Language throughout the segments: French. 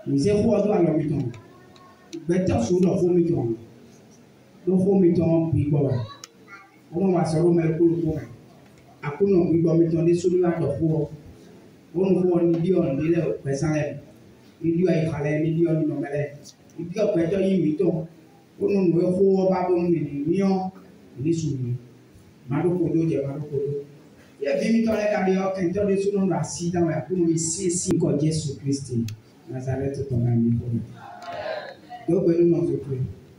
Nous avons droit à l'homme. Better sur le home meeting. Le home meeting, people. On va se remettre pour le point. À quoi nous mettons des solutions de pour. On voit un million de personnes. Il y a un million de nomades. Il y a better in meeting. On nous voit pas bon million. Ni soumis. Marokodo, j'ai Marokodo. Il y a 20 minutes à l'heure, quand on est sur la site, on va pour nous ici, si qu'on Jésus-Christ. Nazareth, ton ami pour nous.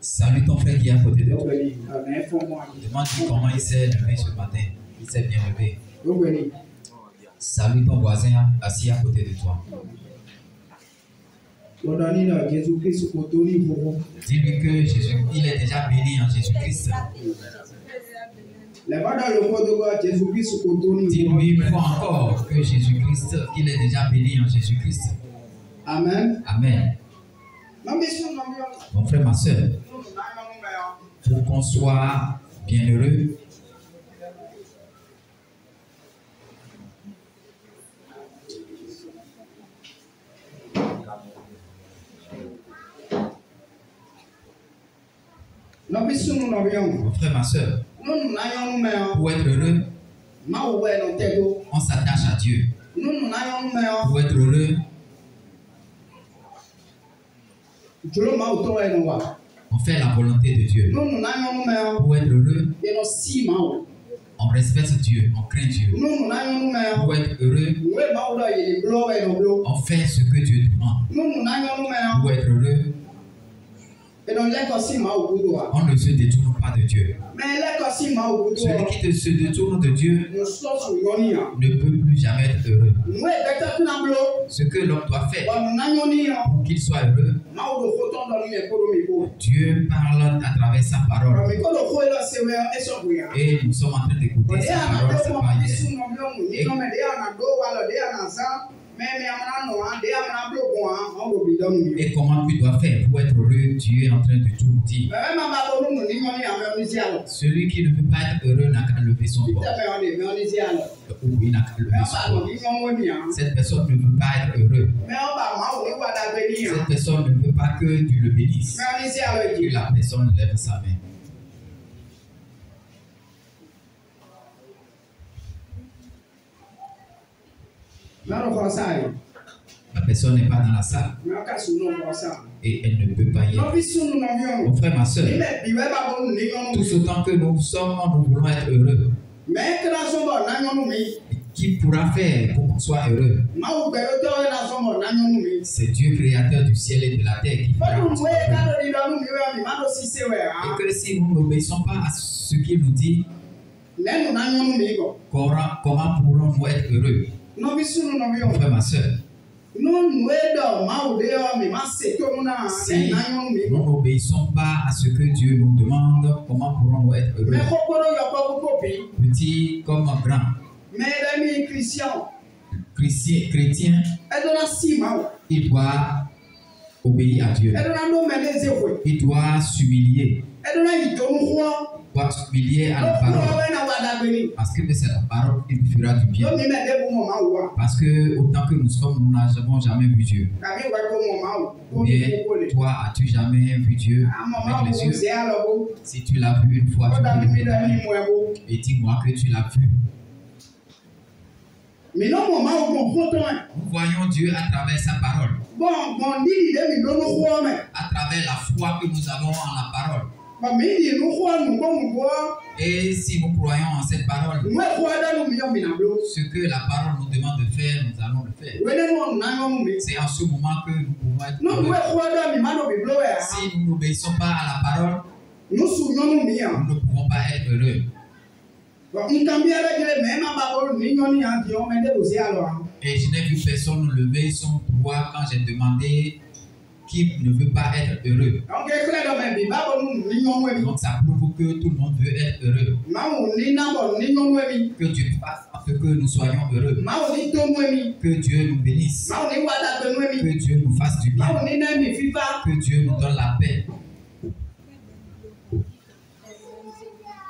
Salut ton frère qui est à côté de toi. Demande-lui comment il s'est levé ce matin. Il s'est bien levé. Salut ton voisin assis à côté de toi. Dis-lui que Jésus, il est déjà béni en Jésus-Christ. Dis-lui une fois encore que Jésus-Christ, qu'il est déjà béni en Jésus-Christ. Amen. Amen. Mon frère, ma soeur, pour qu'on soit bienheureux, mon frère, ma soeur, pour être heureux, on s'attache à Dieu. Pour être heureux, on fait la volonté de Dieu. Pour être heureux, on respecte Dieu, on craint Dieu. Pour être heureux, on fait ce que Dieu demande. Pour être heureux, on ne se détourne pas de Dieu. Celui qui se détourne de Dieu ne peut plus jamais être heureux. Ce que l'homme doit faire pour qu'il soit heureux, Dieu parle à travers sa parole. Et nous sommes en train d'écouter sa parole, c'est pas hier. Et comment tu dois faire pour être heureux, Dieu est en train de tout dire. Celui qui ne veut pas être heureux n'a qu'à lever son corps. Ou il n'a qu'à lever son corps. Cette personne ne veut pas être heureux. Cette personne ne veut pas que tu le bénisses. Que la personne lève sa main. La personne n'est pas dans la salle et elle ne peut pas y être. Mon frère, ma soeur, tout ce temps que nous sommes, nous voulons être heureux. Qui pourra faire pour qu'on soit heureux? C'est Dieu créateur du ciel et de la terre qui fera. Et que si nous n'obéissons pas à ce qu'il nous dit, comment pourrons-nous être heureux? Mon frère, ma soeur, si nous n'obéissons pas à ce que Dieu nous demande, comment pourrons-nous être heureux? Petit comme grand. Chrétien, il doit obéir à Dieu. Il doit s'humilier. Il doit s'humilier à la parole. Parce que c'est la parole qui lui fera du bien. Parce que autant que nous sommes, nous n'avons jamais vu Dieu. Ou bien, toi, as-tu jamais vu Dieu avec les yeux? Si tu l'as vu une fois, tu peux le dire. Et dis-moi que tu l'as vu. Nous voyons Dieu à travers sa parole. À travers la foi que nous avons en la parole. Et si nous croyons en cette parole, ce que la parole nous demande de faire, nous allons le faire. C'est en ce moment que nous pouvons être heureux. Si nous n'obéissons pas à la parole, nous ne pouvons pas être heureux. Et je n'ai vu personne lever son pouvoir quand j'ai demandé qui ne veut pas être heureux. Donc ça prouve que tout le monde veut être heureux. Que Dieu fasse en ce que nous soyons heureux. Que Dieu nous bénisse. Que Dieu nous fasse du bien. Que Dieu nous donne la paix.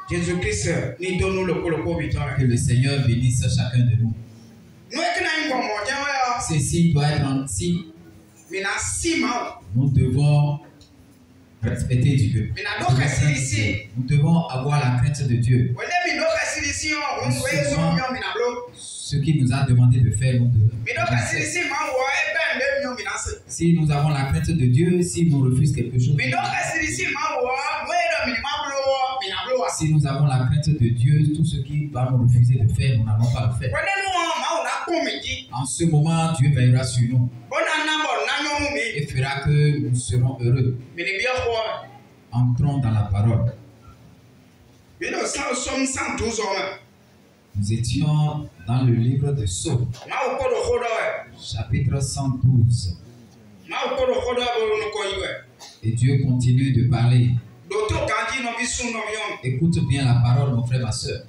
Jésus-Christ, que le Seigneur bénisse chacun de nous. Ceci doit être ainsi. Nous devons respecter Dieu. Nous devons avoir la crainte de Dieu. Ce qu'il nous a demandé de faire, nous devons. Si nous avons la crainte de Dieu, si nous refusons quelque chose, si nous avons la crainte de Dieu, tout ce qu'il va nous refuser de faire, nous n'allons pas le faire. En ce moment, Dieu veillera sur nous et fera que nous serons heureux. Entrons dans la parole. Nous étions dans le livre de Psaume, chapitre 112. Et Dieu continue de parler. Écoute bien la parole, mon frère, ma soeur.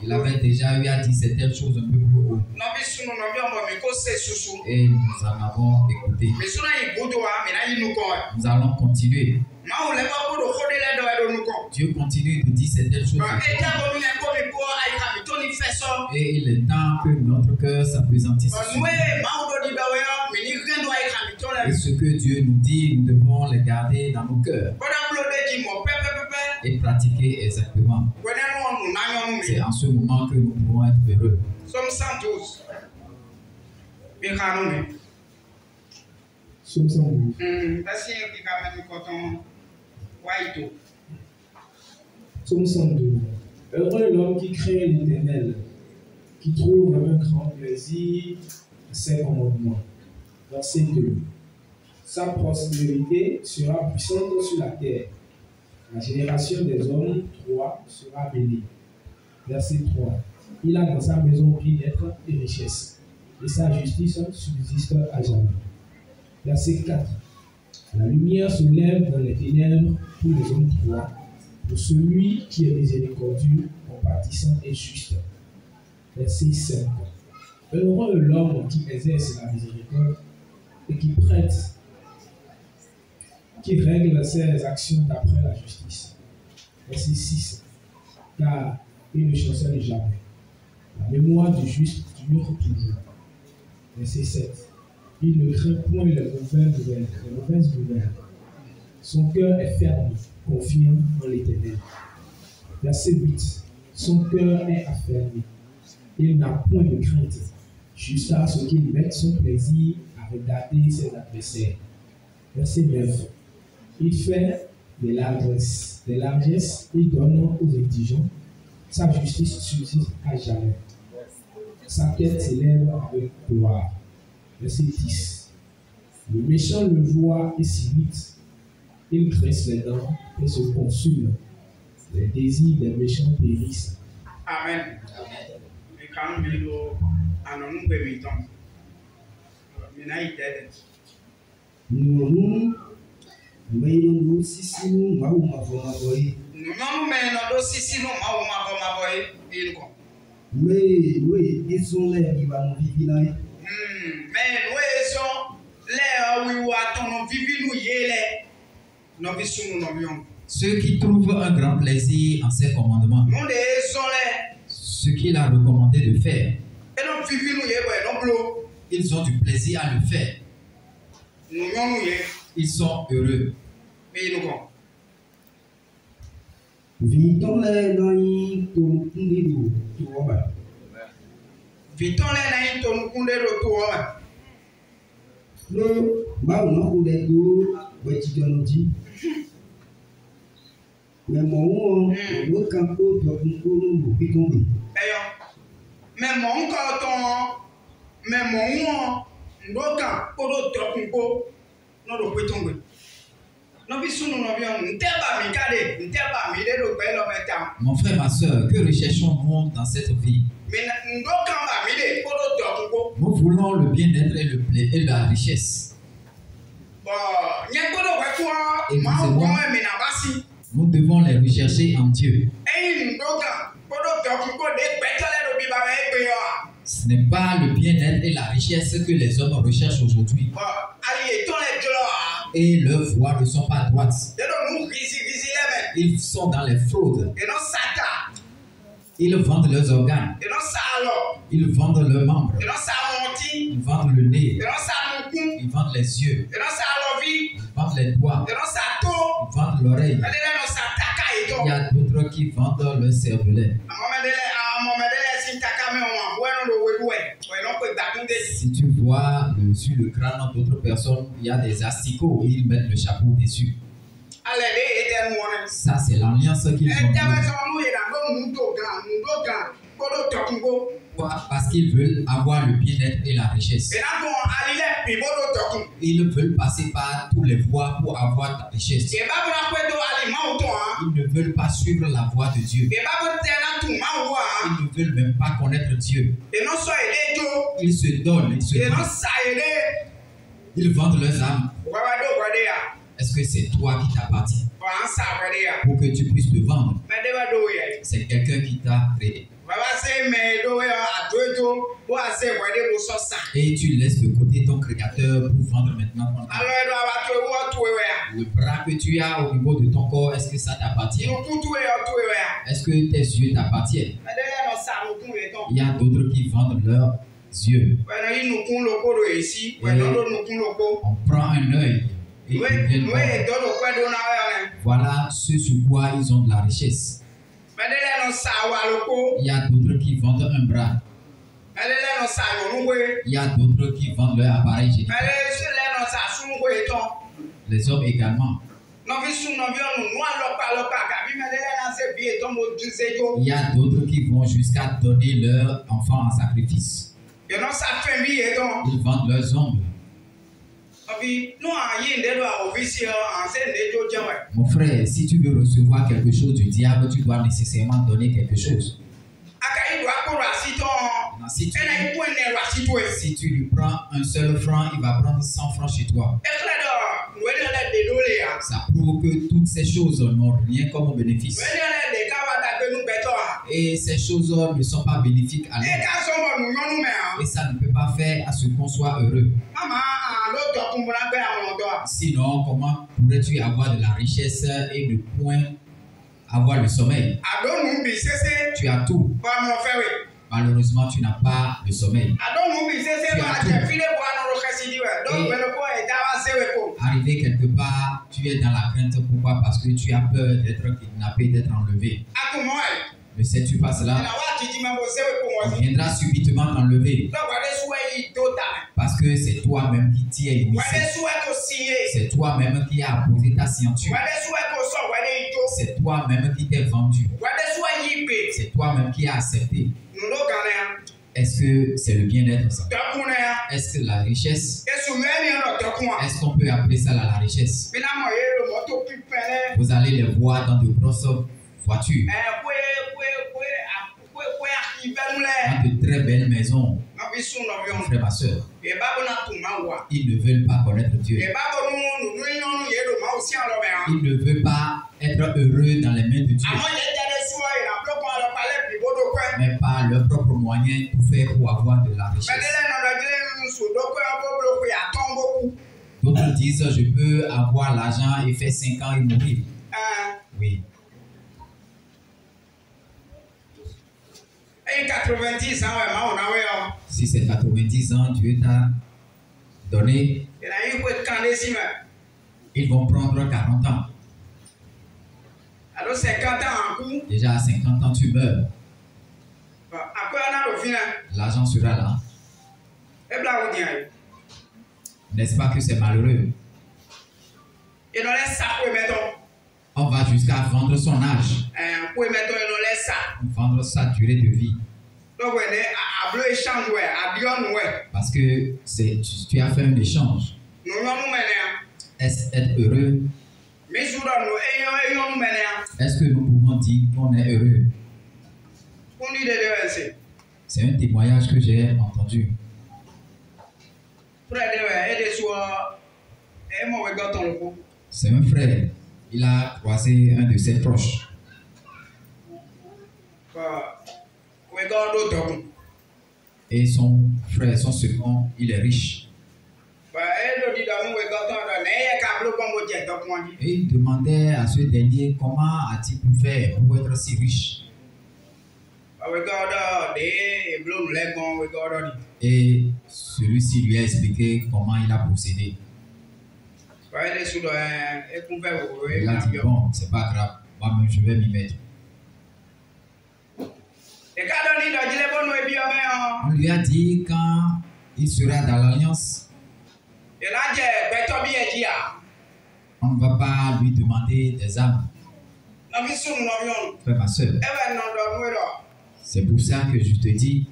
Il avait déjà eu à dire certaines choses un peu plus haut. Et nous en avons écouté. Nous allons continuer. Dieu continue de dire certaines choses. Et il est temps que notre cœur s'appesantisse. Et ce que Dieu nous dit, nous devons les garder dans nos cœurs et pratiquer exactement. C'est en ce moment que nous pouvons être heureux. Psaume 112. Psaume 112. Psaume 112. Heureux l'homme qui craint l'Éternel, qui trouve un grand plaisir à ses commandements. Verset 2. Sa prospérité sera puissante sur la terre. La génération des hommes, 3, sera bénie. Verset 3. Il a dans sa maison bien-être et richesse, et sa justice subsiste à jamais. Verset 4. La lumière se lève dans les ténèbres pour les hommes droits, pour celui qui est miséricordieux, compatissant et juste. Verset 5. Heureux l'homme qui exerce la miséricorde et qui prête, qui règle ses actions d'après la justice. Verset 6. Car il ne chancelle jamais. La mémoire du juste dure toujours. Verset 7. Il ne craint point les mauvaises nouvelles. Son cœur est ferme, confiant en l'Éternel. Verset 8. Son cœur est affermi. Il n'a point de crainte, jusqu'à ce qu'il mette son plaisir à regarder ses adversaires. Verset 9. Il fait des largesses, il donne aux indigents. Sa justice subsiste à jamais. Sa tête s'élève avec gloire. Verset 10. Le méchant le voit et s'irrite. Il grince les dents et se consume. Les désirs des méchants périssent. Amen. Ceux qui trouvent un grand plaisir en ses commandements, ce qu'il a recommandé de faire, ils ont du plaisir à le faire. Ils sont heureux. Mon frère, ma soeur, que recherchons-nous dans cette vie? Nous voulons le bien-être et la richesse. Nous devons les rechercher en Dieu. Ce n'est pas le bien-être et la richesse que les hommes recherchent aujourd'hui. Et leurs voies ne sont pas droites. Ils sont dans les fraudes. Ils vendent leurs organes. Ils vendent leurs membres. Ils vendent le nez. vendent les yeux, ils vendent les doigts, ils vendent l'oreille. Il y a d'autres qui vendent le cervelet. Si tu vois sur le crâne d'autres personnes, il y a des asticots et ils mettent le chapeau dessus. Ça, c'est l'alliance qu'ils ont. Pourquoi? Parce qu'ils veulent avoir le bien-être et la richesse. Ils veulent passer par tous les voies pour avoir la richesse. Ils ne veulent pas suivre la voie de Dieu. Ils ne veulent même pas connaître Dieu. Ils se donnent, ils vendent leurs âmes. Est-ce que c'est toi qui t'appartient pour que tu puisses te vendre? C'est quelqu'un qui t'a créé. Et tu laisses de côté ton créateur pour vendre maintenant ton âme. Le bras que tu as au niveau de ton corps, est-ce que ça t'appartient? Est-ce que tes yeux t'appartiennent? Il y a d'autres qui vendent leurs yeux. On prend un œil. Et voilà ce sur quoi ils ont de la richesse. Il y a d'autres qui vendent un bras. Il y a d'autres qui vendent leur appareil génital. Les hommes également. Il y a d'autres qui vont jusqu'à donner leur enfant en sacrifice. Ils vendent leurs ombres. Mon frère, si tu veux recevoir quelque chose du diable, tu dois nécessairement donner quelque chose. Si tu lui prends un seul franc, il va prendre 100 francs chez toi. Ça prouve que toutes ces choses n'ont rien comme bénéfice. Et ces choses ne sont pas bénéfiques à l'homme. Et ça ne peut pas faire à ce qu'on soit heureux. Sinon, comment pourrais-tu avoir de la richesse et ne point avoir le sommeil? Tu as tout. Malheureusement, tu n'as pas le sommeil. Arrivé quelque part, tu es dans la crainte. Pourquoi? Parce que tu as peur d'être kidnappé, d'être enlevé. Ne sais-tu pas cela? On viendra subitement t'enlever. Parce que c'est toi-même qui t'y es initié. C'est toi-même qui as posé ta signature. C'est toi-même qui t'es vendu. C'est toi-même qui as accepté. Est-ce que c'est le bien-être ça? Est-ce que la richesse? Est-ce qu'on peut appeler ça la richesse? Vous allez les voir dans de grosses voitures. Dans de très belles maisons. Frère, ma soeur. Ils ne veulent pas connaître Dieu. Ils ne veulent pas être heureux dans les mains de Dieu. Mais par leurs propres moyens pour avoir de la richesse. D'autres disent, je peux avoir l'argent et faire 5 ans et mourir. Oui. Si c'est 90 ans, Dieu t'a donné, ils vont prendre 40 ans. Déjà à 50 ans, tu meurs. L'argent sera là. N'est-ce pas que c'est malheureux? On va jusqu'à vendre son âge. Vendre sa durée de vie. Parce que tu as fait un échange. Est-ce être heureux? Est-ce que nous pouvons dire qu'on est heureux? C'est un témoignage que j'ai entendu. C'est un frère. Il a croisé un de ses proches. Et son frère, son second, il est riche. Et il demandait à ce dernier comment a-t-il pu faire pour être si riche. Et Celui-ci lui a expliqué comment il a procédé. Il a dit bon, c'est pas grave, moi-même je vais m'y mettre. On lui a dit quand il sera dans l'alliance, on ne va pas lui demander des âmes. Frère, ma soeur, c'est pour ça que je te dis,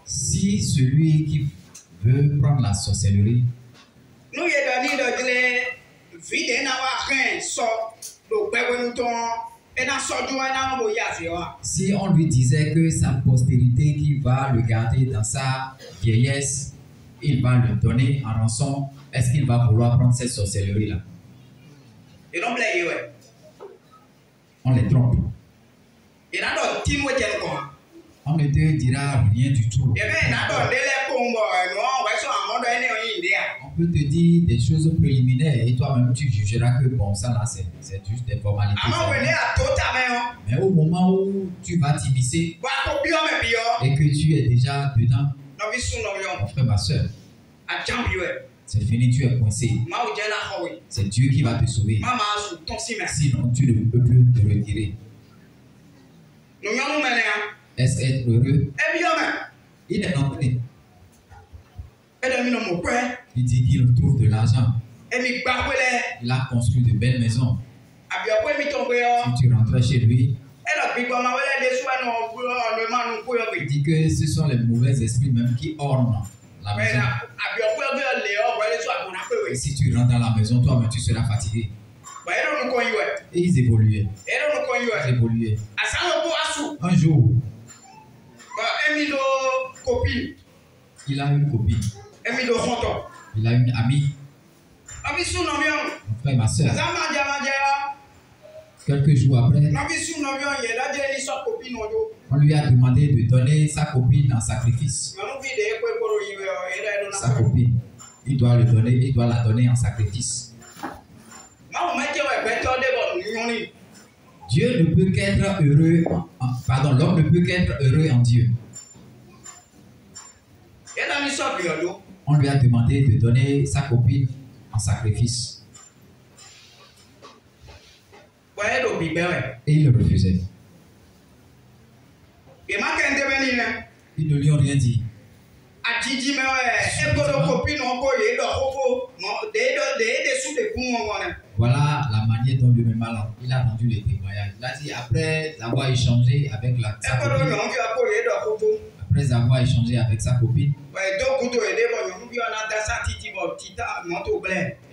si celui qui veut prendre la sorcellerie, si on lui disait que sa postérité qui va le garder dans sa vieillesse, il va le donner en rançon, est-ce qu'il va vouloir prendre cette sorcellerie-là? On les trompe. On ne te dira rien du tout. On peut te dire des choses préliminaires et toi-même tu jugeras que bon, ça là c'est juste des formalités. Mais au moment où tu vas t'immiscer et que tu es déjà dedans, mon frère, ma soeur, c'est fini, tu es coincé. C'est Dieu qui va te sauver. Sinon, tu ne peux plus te retirer. Est-ce être heureux? Il est entré. Il dit qu'il trouve de l'argent. Il a construit de belles maisons. Si tu rentrais chez lui, il dit que ce sont les mauvais esprits même qui ornent la maison. Et si tu rentres dans la maison, toi-même tu seras fatigué. Et ils évoluaient. Un jour, il a une copine. Il a une amie. Mon frère et ma soeur. Quelques jours après, on lui a demandé de donner sa copine en sacrifice. Sa copine, il doit la donner en sacrifice. Dieu ne peut qu'être heureux, l'homme ne peut qu'être heureux en Dieu. On lui a demandé de donner sa copine en sacrifice. Et il le refusait. Ils ne lui ont rien dit. Voilà la manière dont lui-même il a rendu les témoignages. Il a dit après avoir échangé avec sa copine,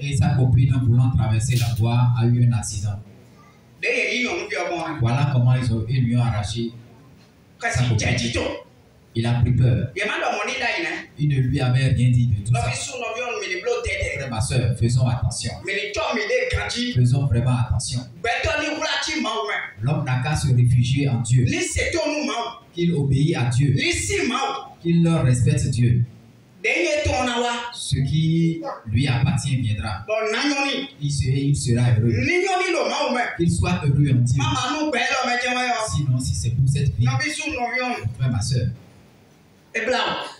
et sa copine en voulant traverser la voie a eu un accident. Voilà comment ils lui ont arraché sa copine. Il a pris peur. Il ne lui avait rien dit de tout ça. Frère, ma soeur, faisons attention. Faisons vraiment attention. L'homme n'a qu'à se réfugier en Dieu. Qu'il obéit à Dieu. Qu'il respecte Dieu. Ce qui lui appartient viendra. Il sera heureux. Qu'il soit heureux en Dieu. Sinon, si c'est pour cette vie, frère, ma soeur,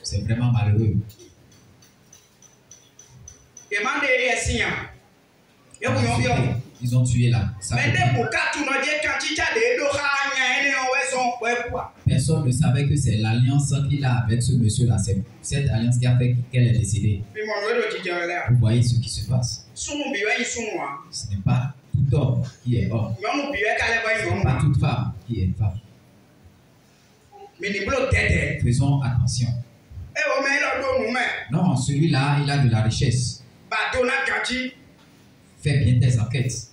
c'est vraiment malheureux. Ils ont tué là. Personne ne savait que c'est l'alliance qu'il a avec ce monsieur-là. C'est cette alliance qui a fait qu'elle est décédée. Vous voyez ce qui se passe. Ce n'est pas tout homme qui est homme. Ce n'est pas toute femme qui est femme. Faisons attention. Non, celui-là, il a de la richesse. Fais bien tes enquêtes.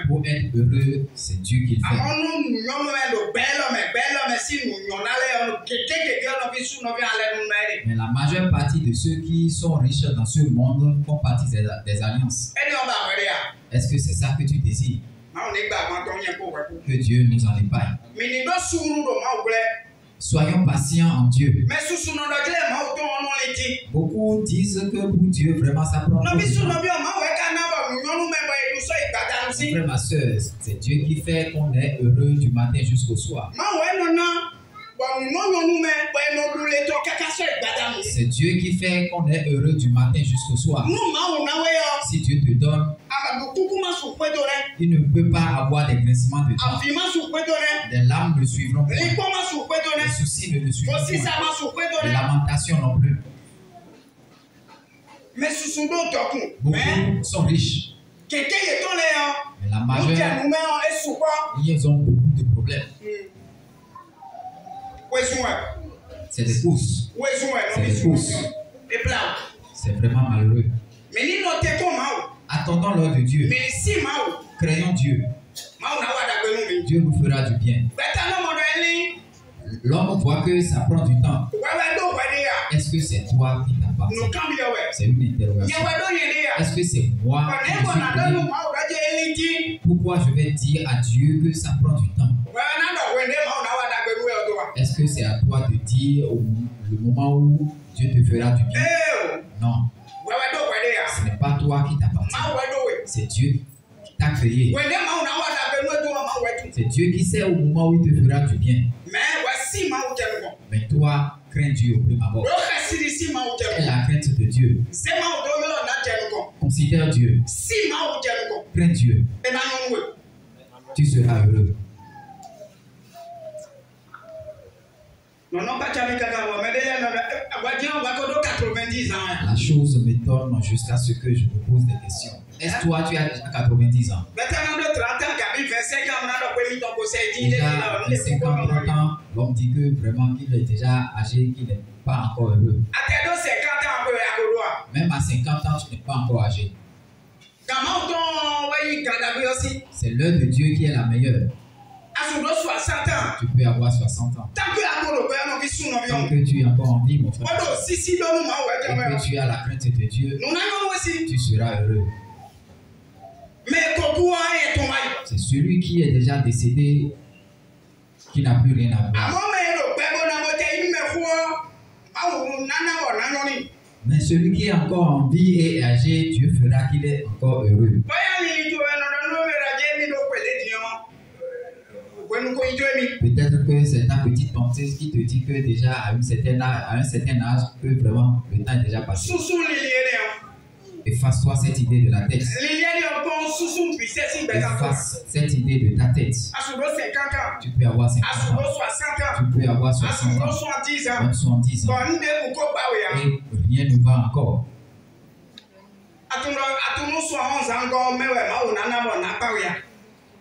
Pour être heureux, c'est Dieu qui le fait. Mais la majeure partie de ceux qui sont riches dans ce monde font partie des alliances. Est-ce que c'est ça que tu désires? Que Dieu nous en épargne. Soyons patients en Dieu. Beaucoup disent que pour Dieu, vraiment, ça prend. Frère, ma soeur, c'est Dieu qui fait qu'on est heureux du matin jusqu'au soir. C'est Dieu qui fait qu'on est heureux du matin jusqu'au soir. Si Dieu te donne, il ne peut pas avoir des grincements de dents. Les larmes ne suivront pas. Les soucis ne le suivront pas. Les lamentations non plus. Beaucoup sont riches. Mais la majeure, ils ont beaucoup de problèmes. C'est des pousses. C'est des pousses. C'est vraiment malheureux. Attendons l'heure de Dieu. Craignons Dieu. Dieu nous fera du bien. L'homme voit que ça prend du temps. Est-ce que c'est toi qui t'appartiens? C'est une interrogation. Est-ce que c'est moi qui suis payé? Pourquoi je vais dire à Dieu que ça prend du temps? Est-ce que c'est à toi de dire le moment où Dieu te fera du bien? Non. Ce n'est pas toi qui t'appartient. C'est Dieu qui t'a créé. C'est Dieu qui sait au moment où il te fera du bien. Mais toi, crains Dieu au prime abord. Et la crainte de Dieu. Considère Dieu. Crains Dieu. Tu seras heureux. La chose m'étonne jusqu'à ce que je me pose des questions. Est-ce que toi tu as 90 ans? Déjà, 25 ans, 30 ans, l'homme dit que vraiment qu'il est déjà âgé, qu'il n'est pas encore heureux. Même à 50 ans, tu n'es pas encore âgé. C'est l'heure de Dieu qui est la meilleure. Tu peux avoir 60 ans. Tant que tu es encore en vie, mon frère, et que tu as la crainte de Dieu, tu seras heureux. C'est celui qui est déjà décédé qui n'a plus rien à voir. Mais celui qui est encore en vie et âgé, Dieu fera qu'il est encore heureux. Peut-être que c'est ta petite pensée qui te dit que déjà à un certain âge, que vraiment le temps est déjà passé. Efface-toi cette idée de la tête. Efface cette idée de ta tête. Tu peux avoir 50 ans. Tu peux avoir 60 ans. Même 70 ans. Et rien ne va encore.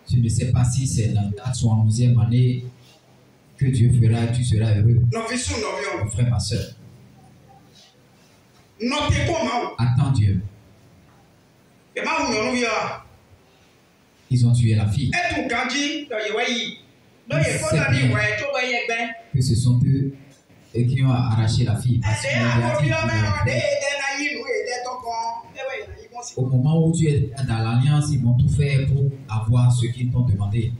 Tu ne sais pas si c'est dans ta 71e année que Dieu fera, tu seras heureux. Mon frère, ma soeur. Attends Dieu. Ils ont tué la fille. Que ce sont eux qui ont arraché la fille. Parce au moment où tu es dans l'alliance, ils vont tout faire pour avoir ce qu'ils t'ont demandé.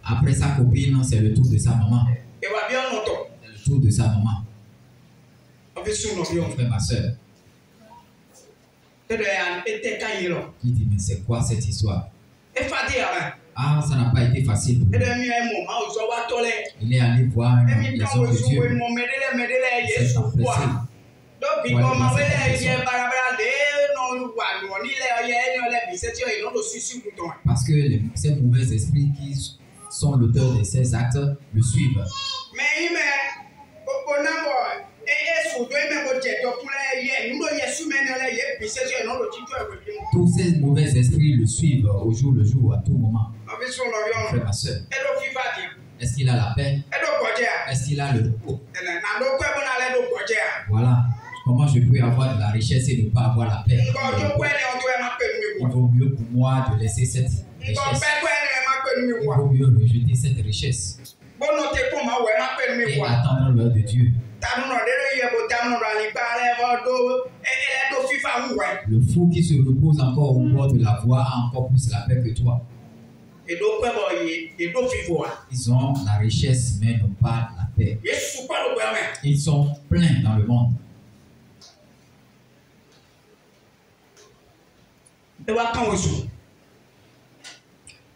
Après sa copine, c'est le tour de sa maman. C'est le tour de sa maman. Mon frère, ma soeur. Il dit, mais c'est quoi cette histoire? Ah, ça n'a pas été facile. Il est allé voir les hommes de Dieu. Il s'est empressé. Parce que ces mauvais esprits qui sont l'auteur de ces actes le suivent. Tous ces mauvais esprits le suivent au jour le jour, à tout moment. Frère, ma soeur. Est-ce qu'il a la paix? Est-ce qu'il a le repos? Voilà. Comment je peux avoir de la richesse et ne pas avoir la paix? Il vaut mieux pour moi de laisser cette richesse. Il vaut mieux rejeter cette richesse. Et attendre l'heure de Dieu. Le fou qui se repose encore au bord de la voie a encore plus la paix que toi. Ils ont la richesse mais n'ont pas la paix. Ils sont pleins dans le monde.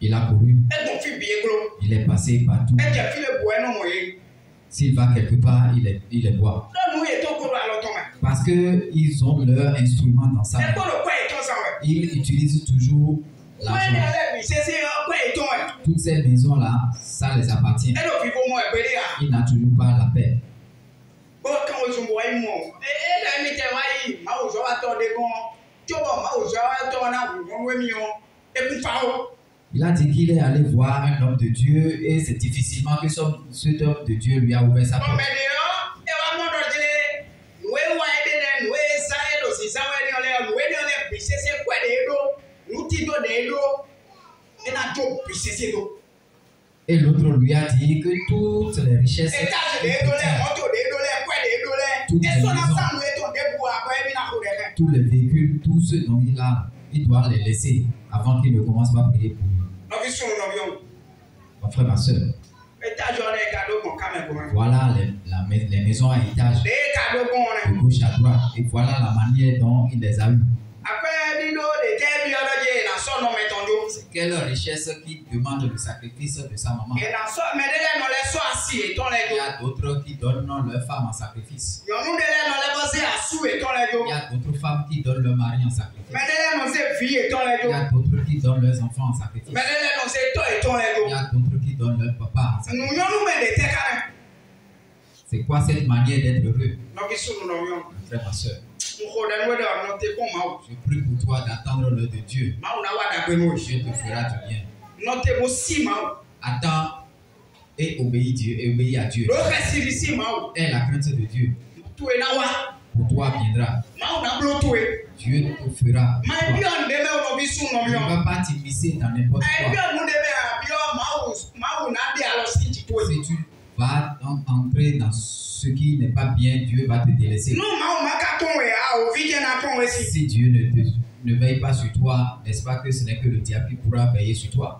Il a couru. Il est passé partout. S'il va quelque part, il les voit. Parce qu'ils ont leur instrument dans sa main. Ils utilisent toujours l'argent. Toutes ces maisons-là, ça les appartient. Il n'a toujours pas la paix. Il a dit qu'il est allé voir un homme de Dieu et c'est difficilement que cet homme de Dieu lui a ouvert sa porte. Et l'autre lui a dit que toutes les richesses, toutes les maisons, tous les véhicules, tout ce dont il doit les laisser avant qu'il ne commence pas à prier pour lui. Mon frère, ma soeur. Voilà les maisons à étage, de gauche à droite. Et voilà la manière dont il les a eues. C'est quelle richesse qui demande le sacrifice de sa maman. Il y a d'autres qui donnent leur femme en sacrifice. Il y a d'autres femmes qui donnent leur mari en sacrifice. Il y a d'autres qui donnent leurs enfants en sacrifice. Il y a d'autres qui donnent leur papa en sacrifice. C'est quoi cette manière d'être heureux? Frère, ma soeur. Je prie pour toi d'attendre l'heure de Dieu. Dieu te fera du bien. Attends et obéis à Dieu. Aie la crainte de Dieu. Pour toi viendra. Dieu te fera. Tu ne vas pas t'immiscer dans n'importe quoi. Si tu vas entrer dans ce qui n'est pas bien, Dieu va te délaisser. Si Dieu ne veille pas sur toi, n'est-ce pas que ce n'est que le diable qui pourra veiller sur toi?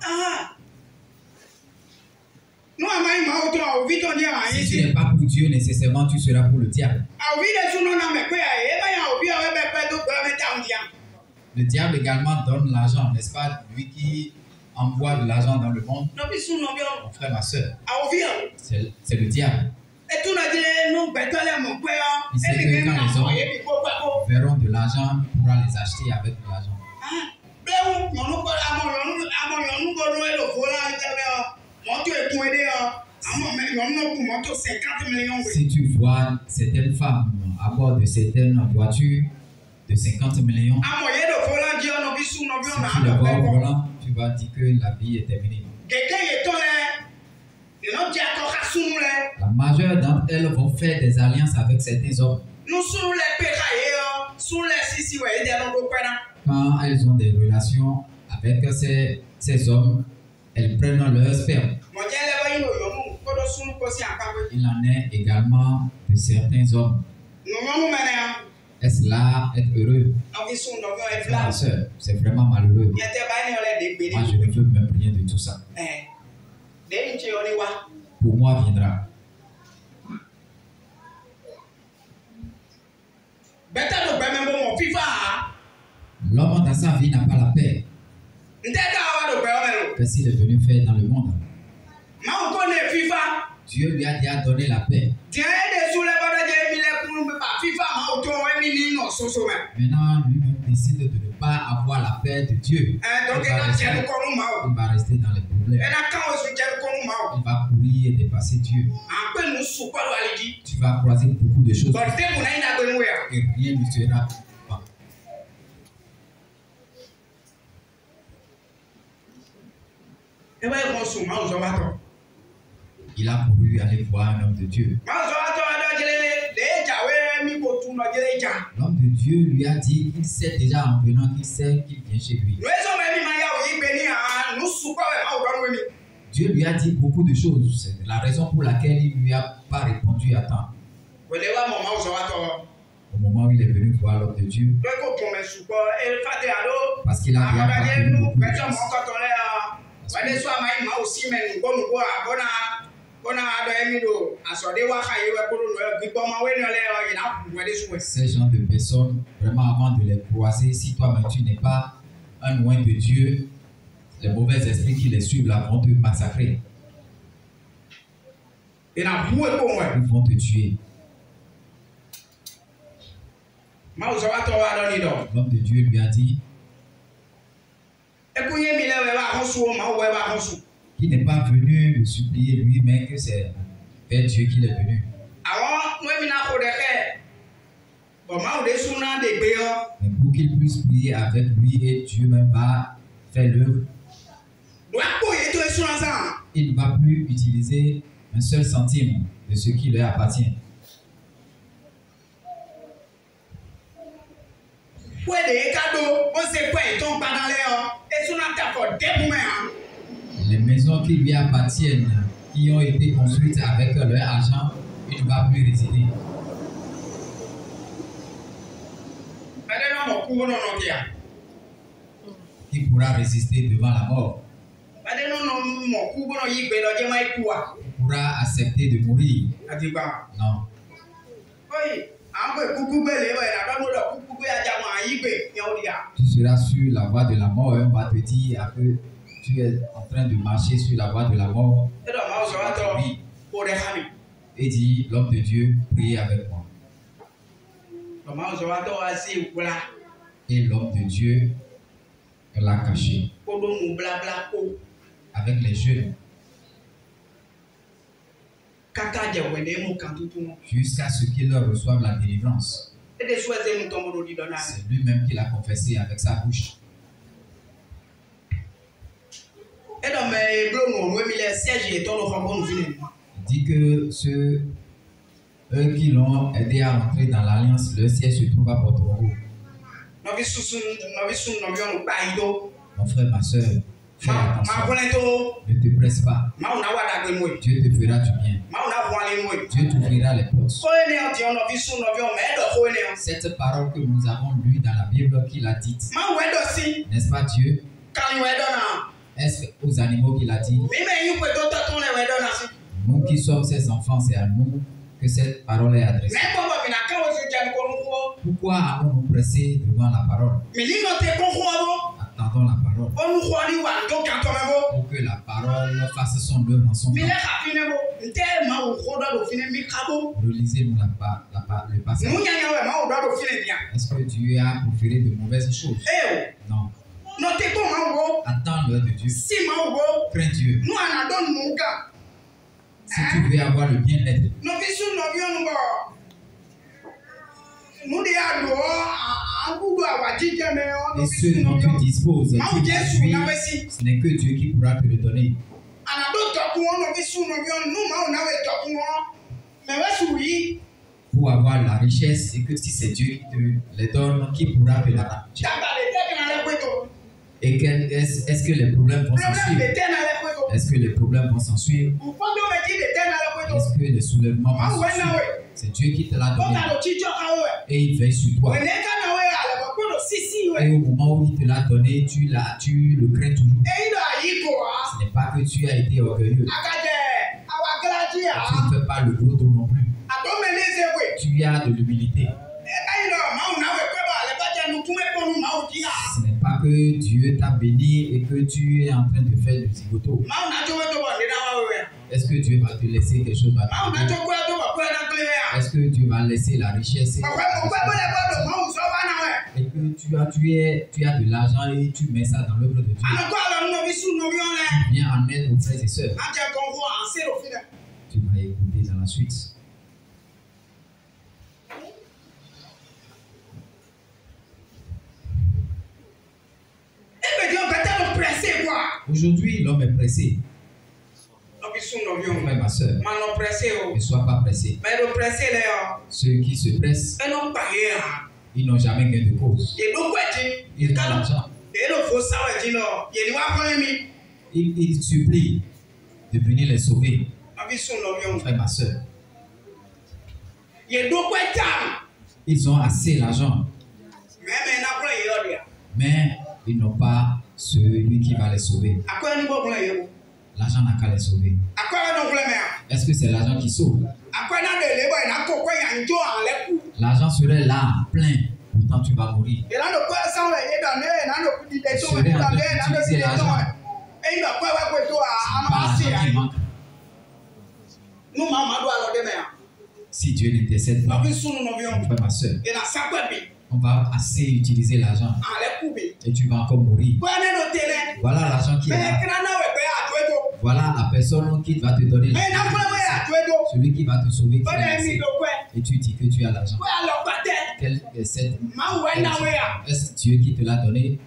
Si tu n'es pas pour Dieu, nécessairement tu seras pour le diable. Le diable également donne l'argent, n'est-ce pas? Lui qui envoie de l'argent dans le monde. Mon frère, ma soeur, c'est le diable. Il sait que quand les hommes verront de l'argent, il pourra les acheter avec de l'argent. Si tu vois certaines femmes à bord de certaines voitures de 50 millions, si tu les vois au volant, tu vas dire que la vie est terminée. La majeure d'entre elles vont faire des alliances avec certains hommes. Quand elles ont des relations avec ces hommes, elles prennent leur sperme. Il en est également de certains hommes. Est-ce là être heureux? Ma soeur, c'est vraiment malheureux. Moi, je ne veux même rien de tout ça. Pour moi viendra. L'homme dans sa vie n'a pas la paix. Qu'est-ce qu'il est venu faire dans le monde? Dieu lui a déjà donné la paix. Maintenant, lui-même décide de ne pas avoir la paix de Dieu. Il va rester dans les problèmes. Il va courir et dépasser Dieu. Tu vas croiser beaucoup de choses. Et rien ne sera pas. Il a couru aller voir un homme de Dieu. L'homme de Dieu lui a dit qu'il sait déjà en venant qu'il sait qu'il vient chez lui. Dieu lui a dit beaucoup de choses. C'est la raison pour laquelle il ne lui a pas répondu à temps. Au moment où il est venu voir l'homme de Dieu, parce qu'il a déjà parcouru beaucoup de choses. Ces gens de personnes, vraiment avant de les croiser, si toi-même tu n'es pas un loin de Dieu, Les mauvais esprits qui les suivent là vont te massacrer. Ils vont te tuer. L'homme de Dieu lui a dit qu'il n'est pas venu le supplier lui, mais que c'est vers Dieu qu'il est venu. Mais pour qu'il puisse prier avec lui et Dieu même va faire l'œuvre, il ne va plus utiliser un seul centime de ce qui leur appartient. Les maisons qui lui appartiennent, qui ont été construites avec leur argent, il ne va plus résider. Qui pourra résister devant la mort? Qui pourra accepter de mourir? Non. Tu seras sur la voie de la mort et on va te dire que tu es en train de marcher sur la voie de la mort. Oui. Et dit, l'homme de Dieu, priez avec moi. Et l'homme de Dieu l'a caché avec les jeunes jusqu'à ce qu'il reçoive la délivrance. C'est lui-même qui l'a confessé avec sa bouche. Il dit que ceux qui l'ont aidé à entrer dans l'alliance, le siège se trouve à Porto-Novo. Mon frère, ma soeur, fais attention. Ne te presse pas. Dieu te fera du bien. Dieu t'ouvrira les portes. Cette parole que nous avons lue dans la Bible qu'il a dite, n'est-ce pas Dieu? Est-ce aux animaux qu'il a dit? Nous qui sommes ses enfants, c'est à nous que cette parole est adressée. Pourquoi avons-nous pressé devant la parole? Attendons la parole. Pour que la parole fasse son œuvre en son temps. Relisez-nous le passage. Est-ce que Dieu a proféré de mauvaises choses? Non. Attends l'heure de Dieu. Crains Dieu. Si tu veux avoir le bien-être. Et ce dont tu disposes, ce n'est que Dieu qui pourra te le donner. Pour avoir la richesse, et que si c'est Dieu qui te les donne, qui pourra te la rendre? Et est-ce que les problèmes vont s'en suivre? Est-ce que les problèmes vont s'en suivre? Est-ce que les soulèvements vont s'en suivre? C'est Dieu qui te l'a donné. Et il veille sur toi. Et au moment où il te l'a donné, tu le crains toujours. Ce n'est pas que tu as été orgueilleux. Tu ne fais pas le gros dos non plus. Tu as de l'humilité. Ce n'est pas que Dieu t'a béni et que tu es en train de faire du zigoto. Est-ce que Dieu va te laisser quelque chose? Est-ce que Dieu va laisser la richesse? Et que tu as de l'argent et tu mets ça dans l'œuvre de Dieu. Tu viens en aide aux frères et sœurs. Tu vas écouter dans la suite. Aujourd'hui, l'homme est pressé. Frère, ma soeur, ne sois pas pressé. Ceux qui se pressent, ils n'ont jamais gain de cause. Ils ont l'argent. Ils supplient de venir les sauver. Frère, ma soeur, ils ont assez d'argent, mais ils n'ont pas celui qui va les sauver. L'argent n'a qu'à les sauver. Est-ce que c'est l'argent qui sauve? L'argent serait là, plein. Pourtant, tu vas mourir. Tu serais en train d'utiliser l'argent Si Dieu n'intercède pas, mon frère, ma soeur, on va assez utiliser l'argent et tu vas encore mourir. Voilà l'argent qui est là. Voilà la personne qui va te donner l'argent. Celui qui va te sauver. Et tu dis que tu as l'argent. Est-ce Dieu qui te l'a donné?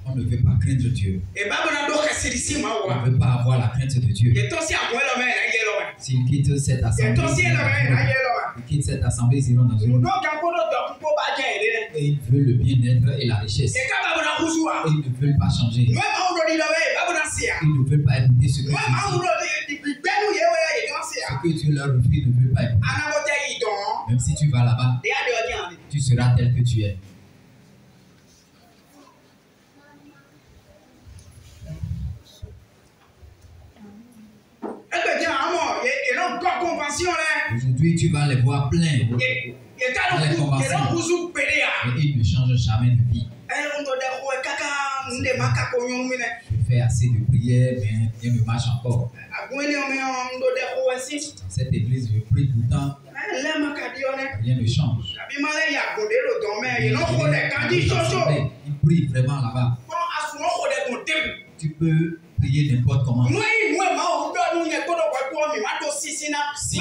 On ne veut pas craindre Dieu. On ne veut pas avoir la crainte de Dieu. S'il quitte cette assemblée, ils quittent cette assemblée, ils iront dans une autre. Et ils veulent le bien-être et la richesse. Et ils ne veulent pas changer. Ils ne veulent pas écouter ce que Dieu dit. Ce que Dieu leur refuse, ils ne veulent pas écouter. Même si tu vas là-bas, tu seras tel que tu es. Aujourd'hui, tu vas les voir pleins dans les conventions. Et ils ne changent jamais de vie. Je fais assez de prières, mais rien ne marche encore. Dans cette église, je prie tout le temps. Rien ne change. Ils prient vraiment là-bas. Tu peux prier n'importe comment. Si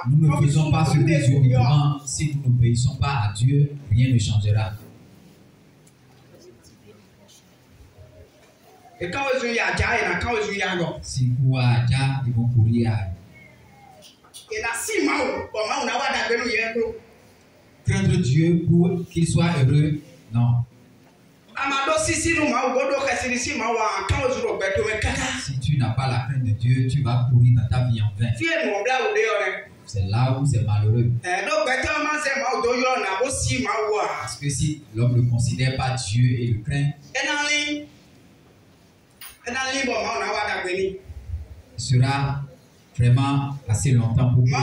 nous ne faisons pas ce que Dieu nous demande, si nous n'obéissons pas à Dieu, rien ne changera. Si vous ils vont courir. Craindre Dieu pour qu'il soit heureux, non. Si tu n'as pas la crainte de Dieu, tu vas courir dans ta vie en vain. C'est là où c'est malheureux. Parce que si l'homme ne considère pas Dieu et le craint, il sera vraiment assez longtemps pour que Dieu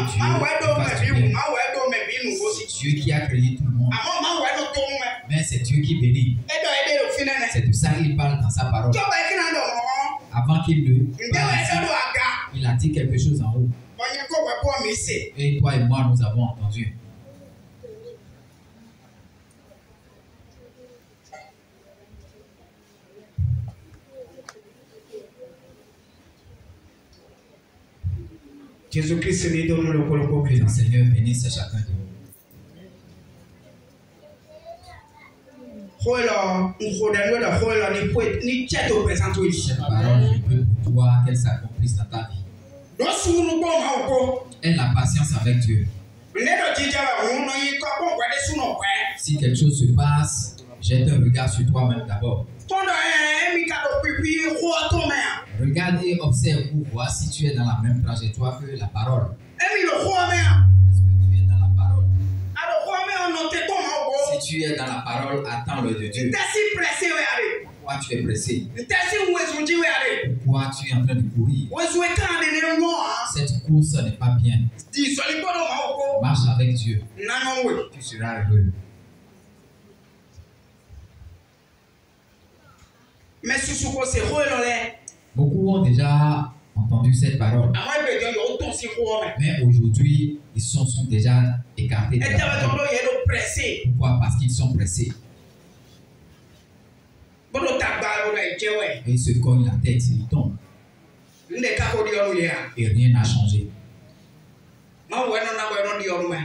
fasse du bien. C'est Dieu qui a créé tout le monde. Mais c'est Dieu qui bénit. C'est de ça qu'il parle dans sa parole. Avant qu'il ne parle ici, il a dit quelque chose en haut. Et toi et moi, nous avons entendu. Jésus-Christ est dans le corps. Que le Seigneur bénisse chacun de vous. Cette parole, je prie pour toi qu'elle s'accomplisse dans ta vie. Aie la patience avec Dieu. Si quelque chose se passe, jette un regard sur toi-même d'abord. Regarde et observe pour voir si tu es dans la même trajectoire que la parole. Est-ce que tu es dans la parole? Si tu es dans la parole, attends le de Dieu. Pourquoi tu es pressé? Pourquoi tu es en train de courir? Cette course n'est pas bien. Marche avec Dieu. Tu seras heureux. Beaucoup ont déjà entendu cette parole. Mais aujourd'hui, ils sont déjà écartés de la parole. Pourquoi? Parce qu'ils sont pressés. Et ils se cognent la tête, ils tombent. Et rien n'a changé.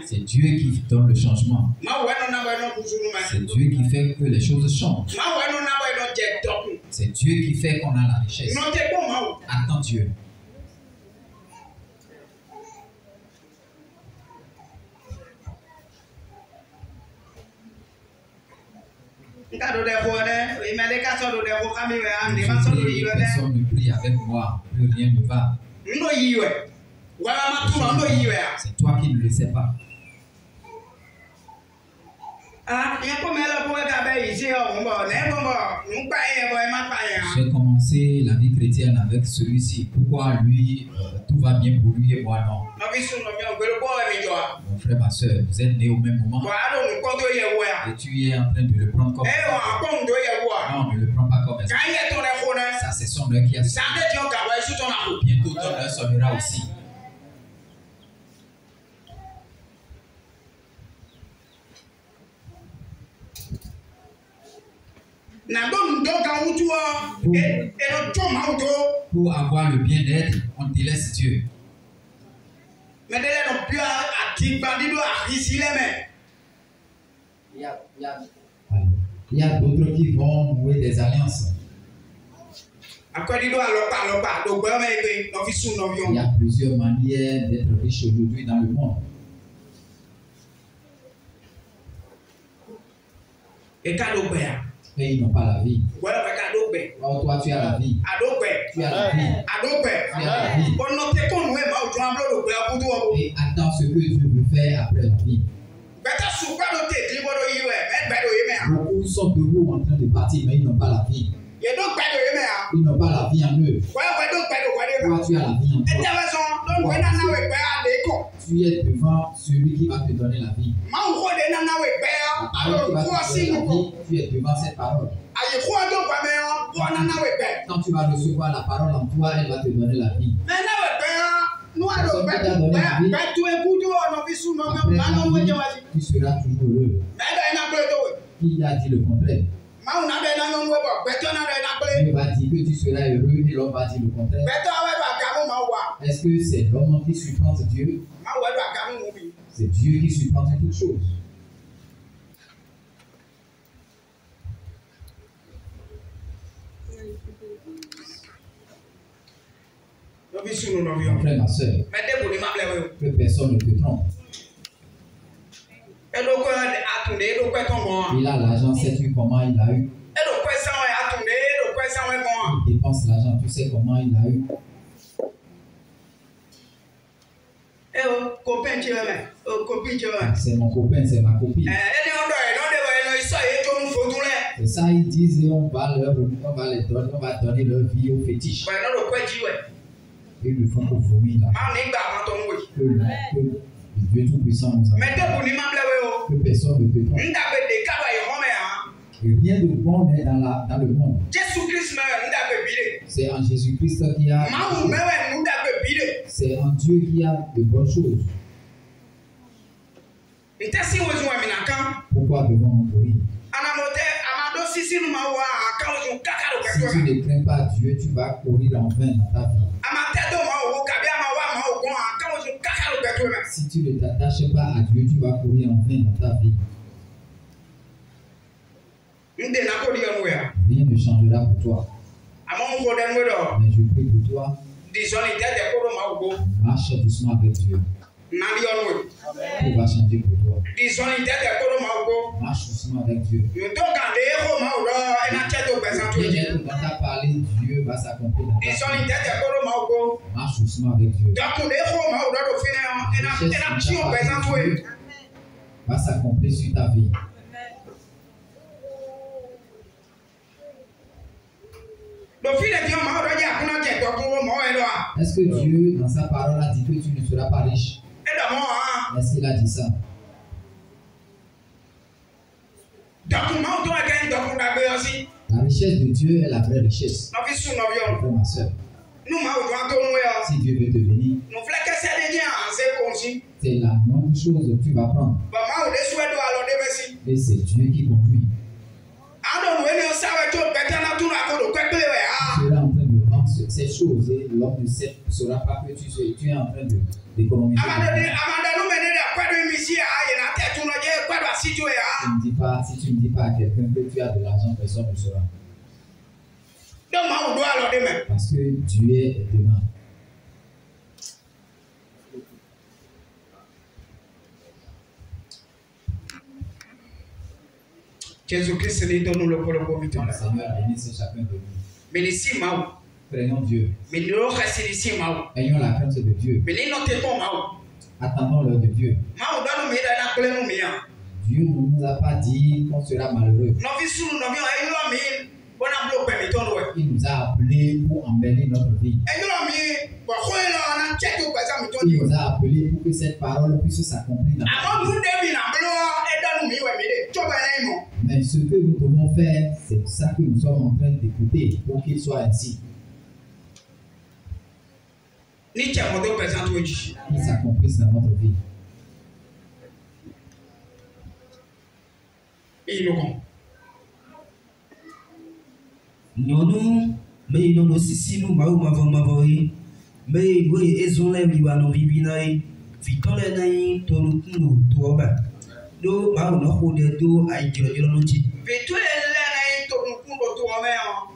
C'est Dieu qui donne le changement. C'est Dieu qui fait que les choses changent. C'est Dieu qui fait qu'on a la richesse. Attends Dieu. Personne ne prie avec moi, plus rien ne va. C'est toi qui ne le sais pas. J'ai commencé la vie chrétienne chrétienne avec celui-ci? Pourquoi lui, tout va bien pour lui et moi non? Mon frère, ma soeur, vous êtes nés au même moment. Et tu es en train de le prendre comme non, ne le prends pas comme ça. Ça, c'est son heure qui a sonné. Bientôt, ton heure sonnera aussi. Pour avoir le bien-être, on délaisse Dieu. Il y a d'autres qui vont nouer des alliances. Il y a plusieurs manières d'être riche aujourd'hui dans le monde. Et ils n'ont pas la vie. Oh, toi, tu as la vie. Tu as la vie. Tu as la vie. Et attends ce que Dieu veut faire après la vie. Beaucoup sont debout en train de partir, mais ils n'ont pas la vie. Ils n'ont pas la vie en eux. Toi, tu as la vie en toi. Tu es devant celui qui va te donner la vie. Tu es devant cette parole. Quand tu vas recevoir la parole en toi, elle va te donner la vie. Après, tu seras toujours heureux. Qui a dit le contraire? Dieu va dire que tu seras heureux et l'homme va dire le contraire. Est-ce que c'est l'homme qui supplante Dieu? C'est Dieu qui supplante toutes choses. Mon frère, ma soeur, que personne ne te trompe. Il a l'argent, sais-tu comment il l'a eu? Il dépense l'argent, tu sais comment il l'a eu? C'est mon copain, c'est ma copine. Et ça, ils disent on va donner leur vie aux fétiches. Ils le font pour vomir là. Que Dieu Tout-Puissant nous a. Que personne ne te trompe. Et rien de bon n'est dans le monde. C'est en Jésus-Christ qu'il y a. C'est en Dieu qu'il y a de bonnes choses. Pourquoi devons-nous mourir? Si tu ne crains pas Dieu, tu vas courir en vain dans ta vie. Si tu ne t'attaches pas à Dieu, tu vas courir en vain dans ta vie. Rien ne changera pour toi. Mais je prie pour toi. Marche doucement avec Dieu. Tout va changer pour toi. Marche doucement avec Dieu. Quand tu as parlé, Dieu va s'accomplir dans ta vie. Marche doucement avec Dieu. Va s'accomplir sur ta vie. Est-ce que Dieu, dans sa parole, a dit que tu ne seras pas riche? Est-ce qu'il a dit ça? La richesse de Dieu est la vraie richesse. Frère, ma soeur. Si Dieu veut te bénir, c'est la moindre chose que tu vas prendre. Et c'est Dieu qui conduit. Tu seras en train de prendre ces choses et l'homme ne saura pas que tu es en train d'économiser. Si tu ne dis pas à quelqu'un que tu as de l'argent, personne ne saura. Parce que Dieu est devant. Jésus-Christ est dans nous le Seigneur, bénisse chacun de nous. Craignons Dieu. Ayons la crainte de Dieu. Attendons l'heure de Dieu. Dieu ne nous a pas dit qu'on sera malheureux. Il nous a appelés pour embellir notre vie. Il nous a appelés pour que cette parole puisse s'accomplir dans notre vie. Mais ce que nous devons faire, c'est ça que nous sommes en train d'écouter pour qu'il soit ainsi. Qu'il s'accomplisse dans notre vie. Nous, mais nous si nous m'avons mais oui, ils ont les vivants vivinaï, Victor Naï, Tolukungu, Touaba. Do, Mao, de Do, I do Yolochi. Victor Naï, Tolukungu, Touaba.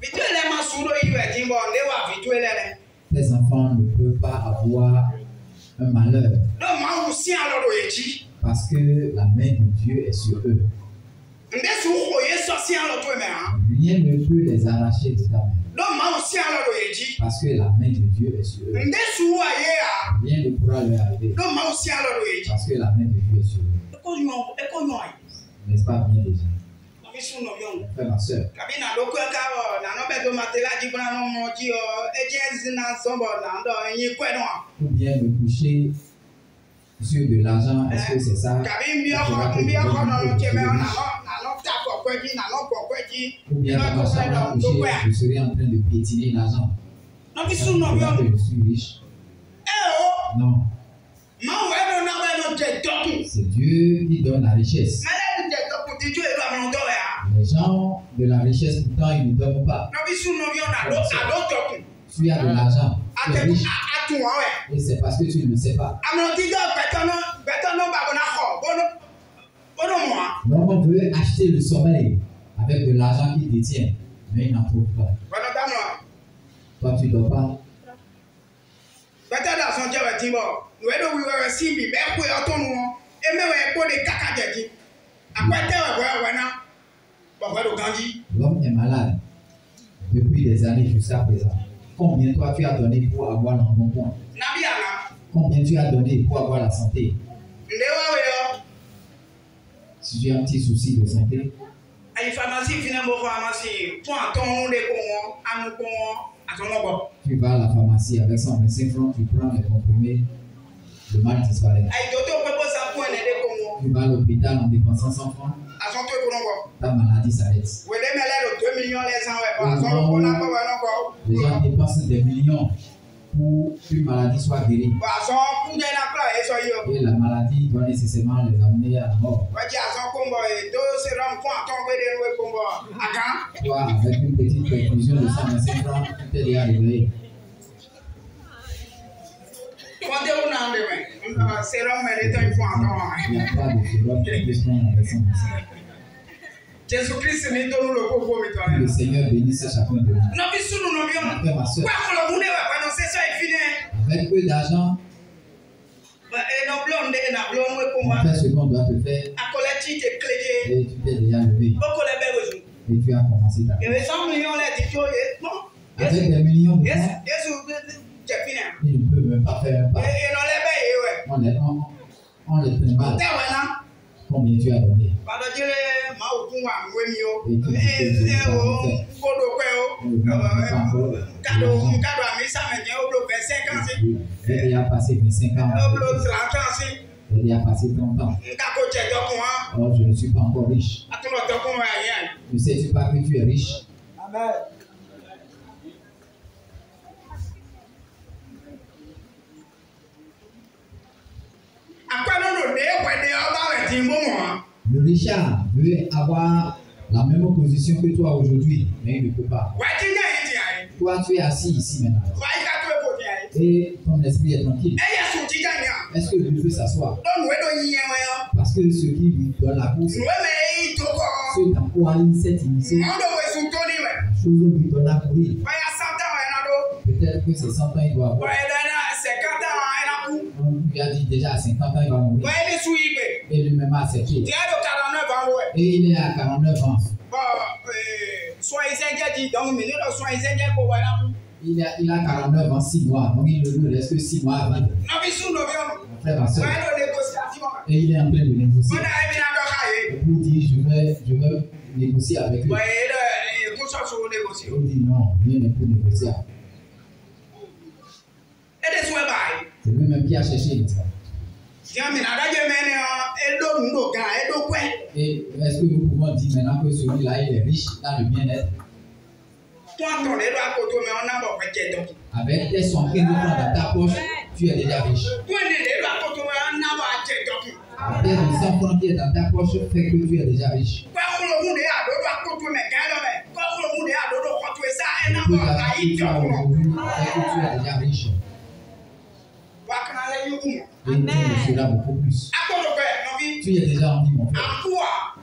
Victor Masuro, you are Timor, never Victor. Les enfants ne peuvent pas avoir un malheur. Parce que la main de Dieu est sur eux. Rien ne peut les arracher de ta main. Parce que la main de Dieu est sur eux. Rien ne pourra leur arriver. Parce que la main de Dieu est sur eux. N'est-ce pas bien déjà? Frère, ma soeur. Ou bien me coucher sur de l'argent, est-ce que c'est ça? Ou bien dans ma chambre à coucher, je serai en train de piétiner l'argent. Je suis riche. Non. C'est Dieu qui donne la richesse. Les gens de la richesse, pourtant, ils ne donnent pas. Tu as de l'argent, tu es riche. Et c'est parce que tu ne le sais pas. L'homme veut acheter le sommeil avec de l'argent qu'il détient, mais il n'en trouve pas. Toi, tu ne dors pas. L'homme est malade depuis des années jusqu'à présent. Combien toi tu as donné pour avoir l'embonpoint? Combien tu as donné pour avoir la santé? Si tu as un petit souci de santé, tu vas à la pharmacie avec 125 francs, tu prends les comprimés, le mal disparaît. Tu vas à l'hôpital en dépensant 100 francs, ta maladie s'arrête. Les gens dépensent des millions pour qu'une maladie soit guérie. Et la maladie doit nécessairement les amener à la mort. Toi, avec une petite perfusion de 125 francs, tu t'es déjà réveillé. Il n'y a pas de sérum qui puisse prendre avec 125. Que le Seigneur bénisse chacun de nous. Après, ma soeur, avec peu d'argent, on fait ce qu'on doit te faire. Et tu t'es déjà levé. Et tu as commencé ta vie. Avec des millions de francs, il ne peut même pas faire un pas. On les prend mal. Combien tu as donné? Et tu il a passé 25 ans. Il a passé 30 ans. Alors je ne suis pas encore riche. Ne sais-tu pas que tu es riche? Amen. Le Richard veut avoir la même position que toi aujourd'hui, mais il ne peut pas. Toi, tu es assis ici maintenant. Et ton esprit est tranquille. Est-ce que Dieu veut s'asseoir? Parce que ceux qui lui donnent la course, ceux dans quoi il s'est initié, la chose lui donne à courir. Peut-être que c'est 100 ans, il doit avoir. On lui a dit déjà à 50 ans, il va mourir. Et lui-même a accepté. Et il est à 49 ans. Il a 49 ans, 6 mois. Donc il ne lui reste que 6 mois à vivre. Mon frère, ma soeur. Et il est en train de négocier. Et pour dire, je vais négocier avec lui. On dit non, rien n'est plus négociable. C'est lui-même qui a cherché le travail. Et est-ce que nous pouvons dire maintenant que celui-là il est riche dans le bien-être? Avec tes sons que nous prenons dans ta poche, tu es déjà riche. Avec les 100 francs qui est dans ta poche, fait que tu es déjà riche. Tu es déjà riche. Et tu le seras beaucoup plus. Tu es déjà en vie, mon frère.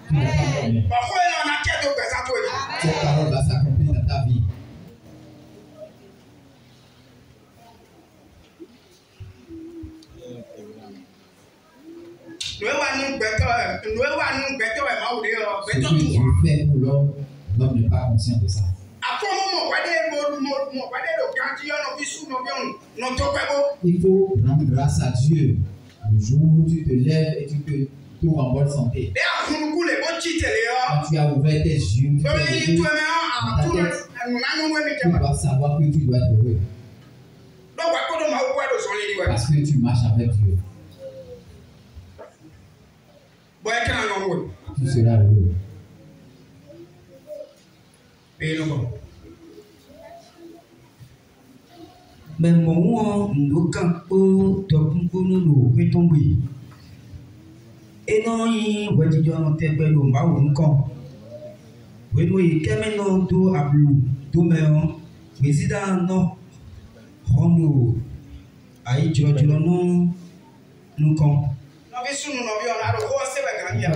Tu n'es pas bien. Cette parole va s'accomplir dans ta vie. Ce que Dieu fait pour l'homme, l'homme n'est pas conscient de ça. Il faut rendre grâce à Dieu le jour où tu te lèves et tu te trouves en bonne santé. Quand tu as ouvert tes yeux, tu dois savoir que tu dois être heureux. Parce que tu marches avec Dieu. Tu seras heureux. Mais mon nous campo topun nous le tomber. Et non, il va dire on te fait le mal ou con. Oui, oui, quand non tout à bleu, tout mais président non, on nous aïe tu non nous con.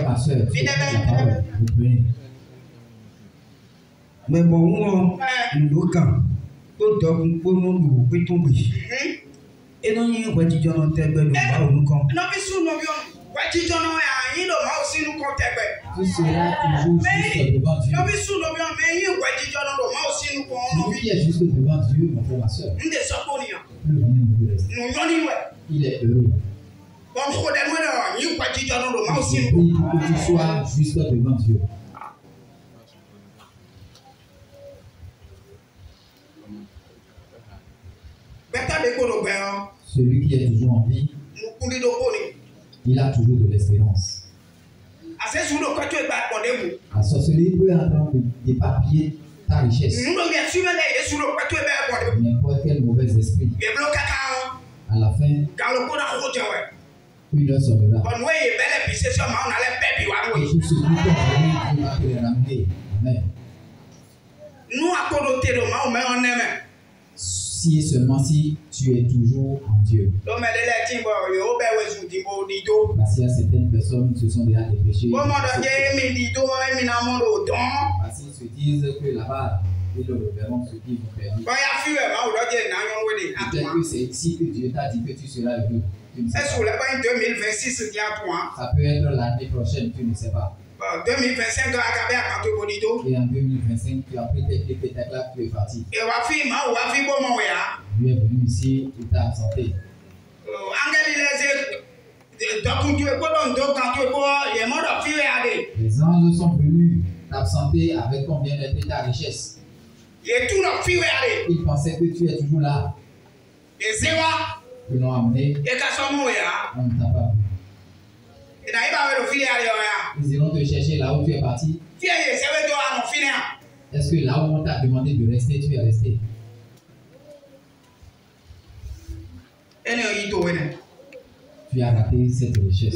Ma soeur, Mais bon, nous camp. Tout topun nous le tomber. Et non, il va dire on te fait le mal ou con. tu seras toujours juste devant Dieu. Celui qui est juste devant Dieu, mon frère, ma soeur, plus rien ne lui reste. Il est heureux. Il prie pour que tu sois juste devant Dieu. Celui qui est toujours en vie, il a toujours de l'espérance. La sorcellerie peut entendre des papiers ta richesse. N'importe quel mauvais esprit. À la fin, il leur sonnera. Et tout ce qui peut arriver, Dieu va te les ramener. Amen. Si et seulement si tu es toujours en Dieu. Parce qu'il y a certaines personnes qui se sont déjà dépêchées. Parce qu'ils se disent que là-bas, ils le verront ce qu'ils vont faire. Peut-être que c'est ici que Dieu t'a dit que tu seras heureux. Ça peut être l'année prochaine, tu ne sais pas. 2025 Et en 2025, tu as pris tes clés, peut-être là, tu es parti. Tu es venu ici, tu t'es absenté. Les anges sont venus t'absenter avec combien était ta richesse. Ils pensaient que tu es toujours là. Ils l'ont amené. On ne t'a pas vu. Ils iront te chercher là où tu es parti. Est-ce que là où on t'a demandé de rester, tu es resté? Tu as raté cette richesse.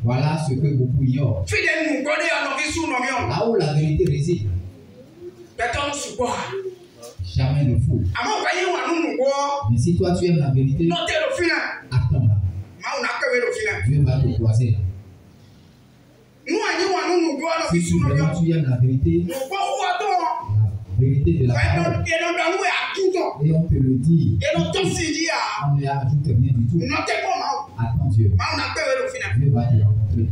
Voilà ce que beaucoup ignorent. Là où la vérité réside, jamais ne fou. Mais si toi tu aimes la vérité, attends-la. Dieu va te croiser là. Si vraiment tu aimes la vérité de la parole, et on te le dit, on ne ajoute rien du tout. Attends Dieu. Dieu va te rencontrer.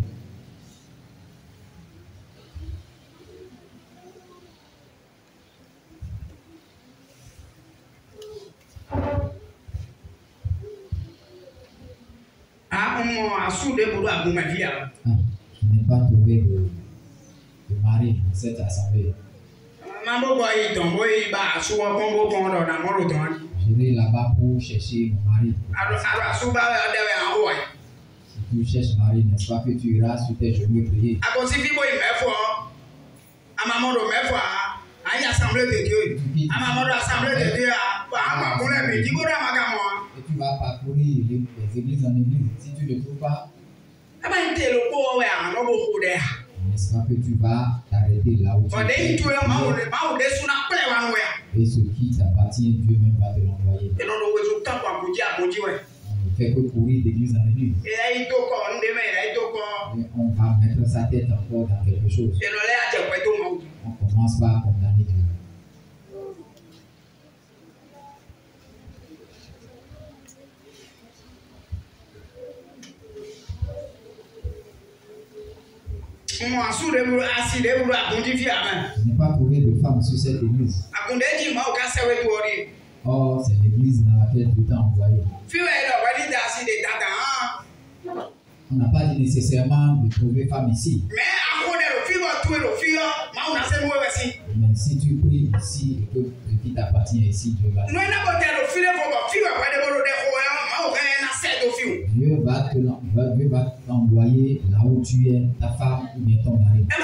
Je n'ai pas trouvé de mari dans cette assemblée. J'irai là-bas pour chercher mon mari. Si tu cherches mari, n'est-ce pas que tu iras sur tes genoux et prier. Et tu vas parcourir les églises en église. Si tu ne trouves pas, n'est-ce pas que tu vas t'arrêter là où tu es. Et ce qui t'appartient, Dieu même va te l'envoyer. On ne fait que courir d'église en église. Et on va mettre sa tête encore dans quelque chose. On commence par condamner Dieu. Je n'ai pas trouvé de femme sur cette église. Oh, c'est l'église dans laquelle Dieu t'a envoyé. On n'a pas dit nécessairement de trouver femme ici. Mais si tu pries ici et que ce qui t'appartient ici, Dieu va Dieu va t'envoyer là où tu es, ta femme ou bien ton mari. Ça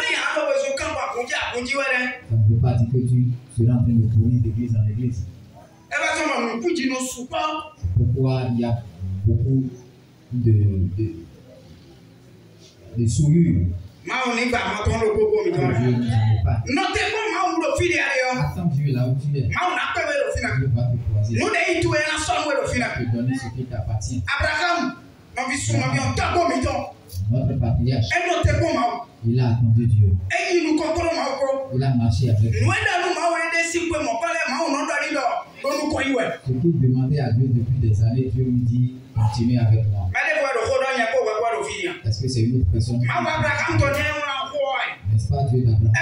ne veut pas dire que tu seras en train de courir d'église en église. Pourquoi il y a beaucoup de souillures. Attends Dieu là où tu es. Dieu va te croiser. Dieu va te donner ce qui t'appartient. Notre patriarche, il a attendu Dieu. Il a marché avec lui. Ce qu'il demandait à Dieu depuis des années, Dieu lui dit, continue avec moi. Est-ce que c'est une autre personne? N'est-ce pas Dieu d'Abraham?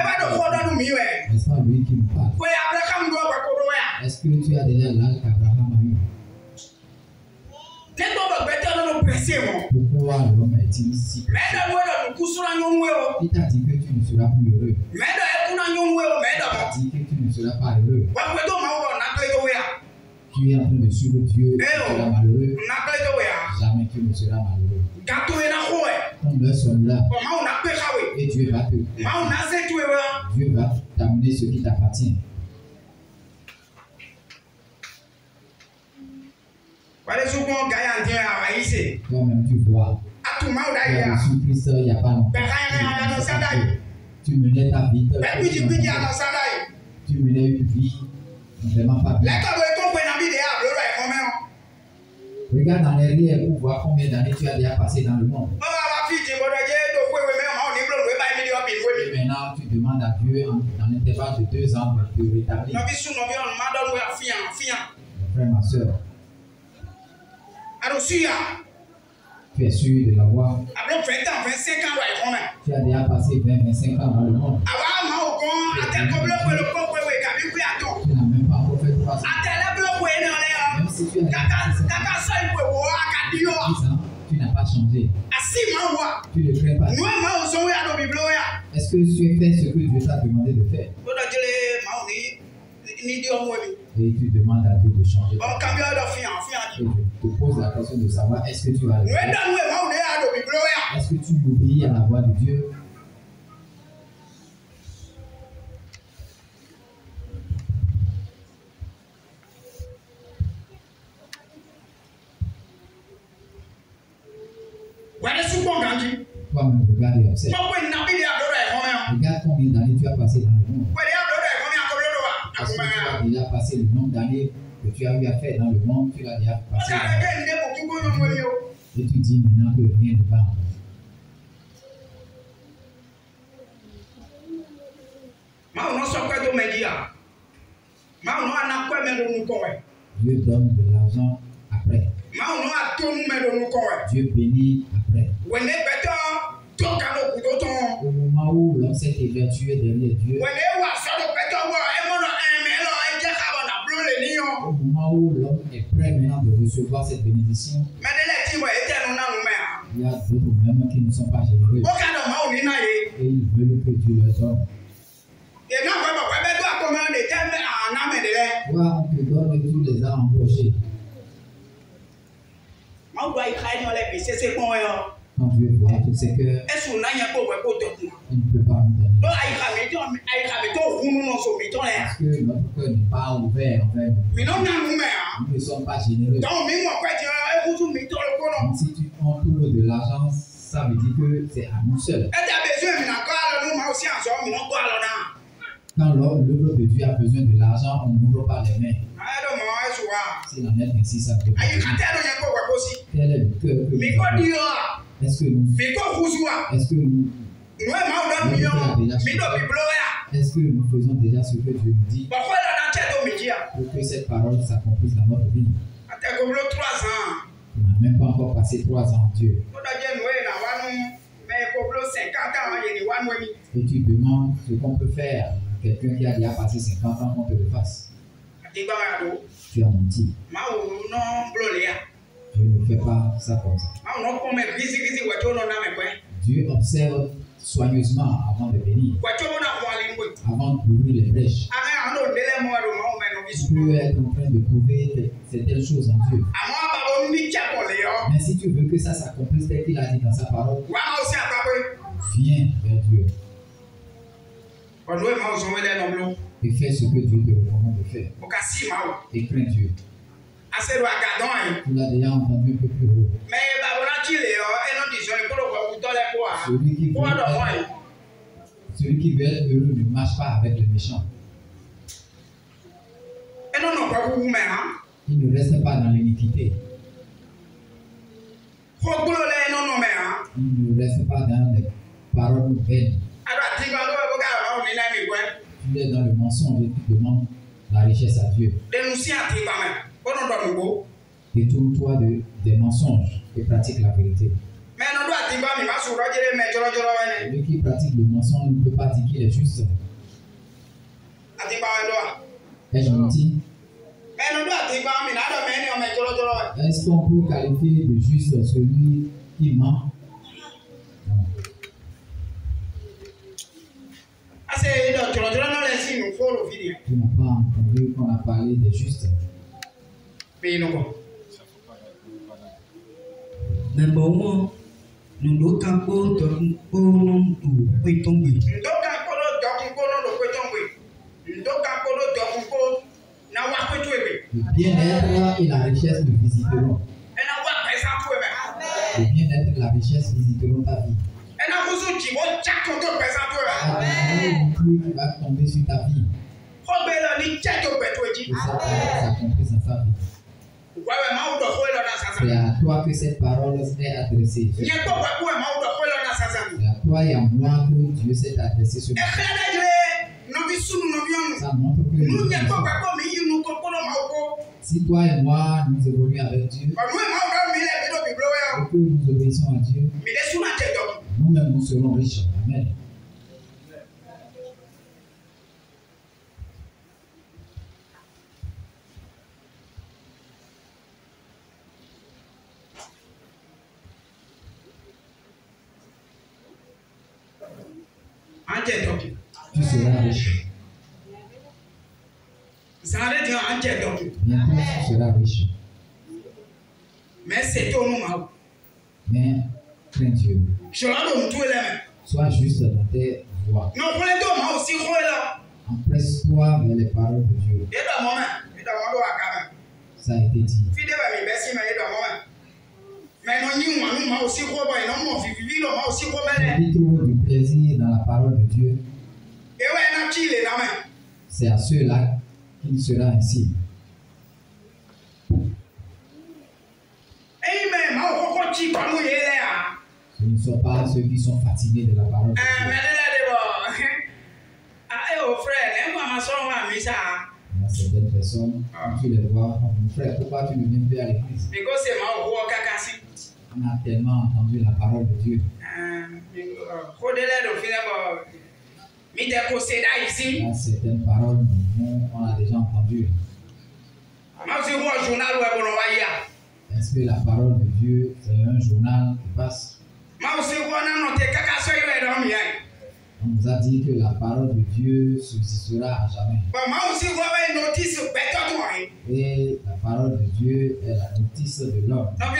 N'est-ce pas lui qui nous parle? Est-ce que tu as déjà l'âge qu'Abraham a eu? Pourquoi l'homme est-il si pressé? Il t'a dit que tu ne seras plus heureux. Il t'a dit que tu ne seras pas heureux. Tu es en train de suivre Dieu, tu seras malheureux. Jamais tu ne seras malheureux. Ton l'heure sonnera et Dieu va t'amener ce qui t'appartient. Toi-même tu vois. Tu as reçu Christ il n'y a pas longtemps. Tu menais ta vie. Tu menais une vie vraiment pas bien. Regarde dans l'arrière pour voir combien d'années tu as déjà passé dans le monde. Et maintenant tu demandes à Dieu en intervalle de 2 ans de te rétablir. Frère, ma soeur. Tu es sûr de l'avoir. Tu as déjà passé 20-25 ans dans le monde. Tu n'as même pas encore fait 3 ans. Même si tu as déjà passé 10 ans, tu n'as pas changé. Tu ne crains pas. Est-ce que tu as fait ce que Dieu t'a demandé de faire? Et tu demandes à Dieu de changer. Et je te pose la question de savoir, est-ce que tu vas le faire? Est-ce que tu obéis à la voix de Dieu? Toi-même, regarde et observe. Regarde combien d'années tu as passé dans le monde. Est-ce que tu as déjà passé le nombre d'années que tu as eu à faire dans le monde? Tu l'as déjà passé dans le monde. Et tu dis maintenant que rien ne va. Dieu donne de l'argent après. Dieu bénit après. Au moment où l'homme s'est évertué derrière Dieu, au moment où l'homme est prêt maintenant de recevoir cette bénédiction, il y a d'autres même qui ne sont pas généreux. Et ils veulent que Dieu leur donne. on te donne tous les ans empochés. Quand Dieu voit tout ce que il ne peut pas nous donner. Parce que notre cœur n'est pas ouvert envers nous. Nous ne sommes pas généreux. Si on trouve de l'argent, ça veut dire que c'est à nous seuls. Quand l'homme de Dieu a besoin de l'argent, on n'ouvre pas les mains. S'il en est ainsi, ça peut pas. Quel est le cœur que nous avons? Est-ce que nous faisons déjà ce que Dieu nous dit pour que cette parole s'accomplisse dans notre vie? On n'a même pas encore passé 3 ans en Dieu. Et tu demandes ce qu'on peut faire. Quelqu'un qui a déjà passé 50 ans qu'on te le fasse. Tu as menti. Dieu ne fait pas ça comme ça. Dieu observe soigneusement avant de bénir, avant d'ouvrir les brèches. Tu peux être en train de trouver certaines choses en Dieu. Mais si tu veux que ça s'accomplisse tel qu'il a dit dans sa parole, viens vers Dieu. Et fais ce que Dieu te recommande de faire. Et crains Dieu. Tu l'as déjà entendu un peu plus haut. Celui qui veut être heureux ne marche pas avec les méchants. Il ne reste pas dans l'iniquité. Il ne reste pas dans les paroles vaines. Tu es dans le mensonge et tu demandes la richesse à Dieu. Détourne-toi des mensonges et pratique la vérité. Celui qui pratique le mensonge ne peut pas dire qu'il est juste. Est-ce gentil? Est-ce qu'on peut qualifier de juste celui qui ment? Non. Tu n'as pas entendu qu'on a parlé des justes. Mais bon, nous devons le bien-être et la richesse nous visiteront. Le bien-être et la richesse visiteront ta vie. Tu vas tomber sur ta vie. Et ça s'accomplit dans sa vie. C'est à toi que cette parole est adressée. C'est à toi et à moi que Dieu s'est adressé ce matin. Ça montre que si toi et moi nous évoluons avec Dieu et que nous obéissons à Dieu, nous-mêmes nous serons riches. Amen. Tu seras riche. Bientôt tu seras riche. Mais crains Dieu. Sois juste dans tes voies. Empresse-toi vers les paroles de Dieu. Ça a été dit. Il trouve du plaisir dans la parole de Dieu. C'est à ceux-là qu'il sera ainsi. Ce ne sont pas ceux qui sont fatigués de la parole de Dieu. Il y a certaines personnes, quand tu les vois, mon frère, pourquoi tu ne viens plus à l'église? On a tellement entendu la parole de Dieu. Il y a certaines paroles, on a déjà entendu. Est-ce que la parole de Dieu, c'est un journal qui passe? On nous a nous a dit que la parole de Dieu subsistera à jamais. Et la parole de Dieu est la notice de l'homme. Frère,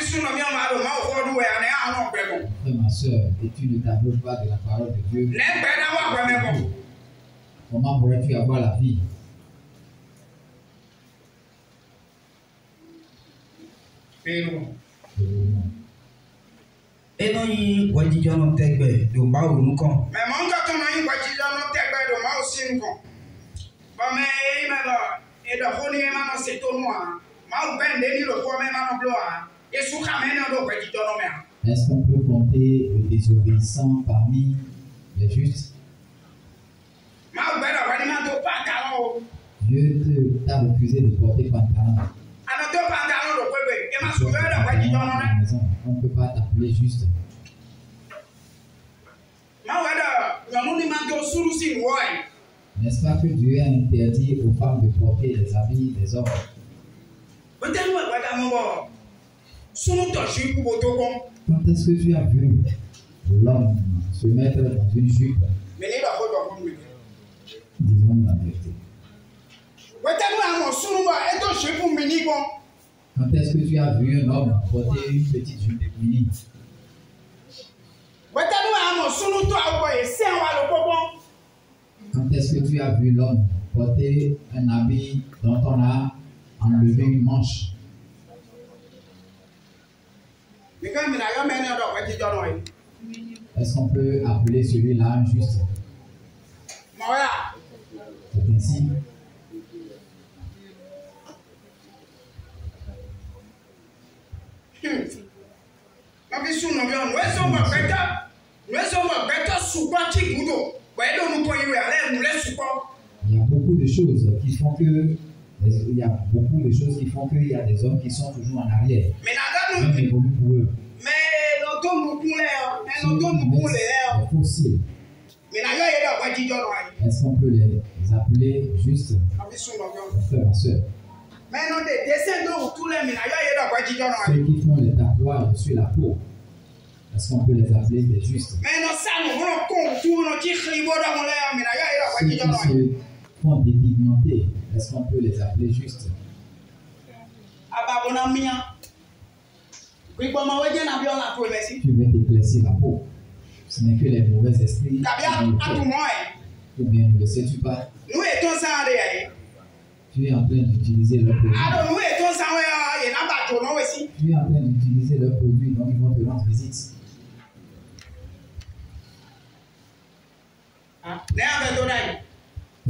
ma soeur, et tu ne t'abreuves pas de la parole de Dieu. Comment pourrais-tu avoir la vie? Et non, il va dire qu'on t'a fait de mal ou non. Mais mon gars, on a eu quoi dire on t'a fait de mal aussi non. Mais il m'a dit et de fournir maintenant c'est tout moi. Ma ou ben délire le quoi même en blois. Et sous camène on doit quoi dire non mais. Est-ce qu'on peut compter les désobéissants parmi les justes? Ma ou ben on va dire non pas talon. Dieu t'a refusé de porter pantalon. Alors deux pantalons de quoi et ma soeur de quoi dire non mais. On ne peut pas t'appeler juste. N'est-ce pas que Dieu a interdit aux femmes de porter les habits des hommes? Quand est-ce que tu as vu l'homme se mettre dans une jupe? Disons la vérité. Quand est-ce que tu as vu un homme porter une petite jupe mini? Quand est-ce que tu as vu l'homme porter un habit dont on a enlevé une manche? Est-ce qu'on peut appeler celui-là injuste? C'est ainsi. Il y a beaucoup de choses qui font que il y a des hommes qui sont toujours en arrière. On évolue pour eux. C'est fossiles. Est-ce qu'on peut les appeler justes? Frère, ma soeur. Ceux qui font les tatouages sur la peau, est-ce qu'on peut les appeler des justes? Ceux qui se font dépigmenter, est-ce qu'on peut les appeler justes? Tu veux t'éclaircir la peau. Ce n'est que les mauvais esprits. Ou bien ne le sais-tu pas? Tu es en train d'utiliser leur produit. Tu es en train d'utiliser leur produit, donc ils vont te rendre visite.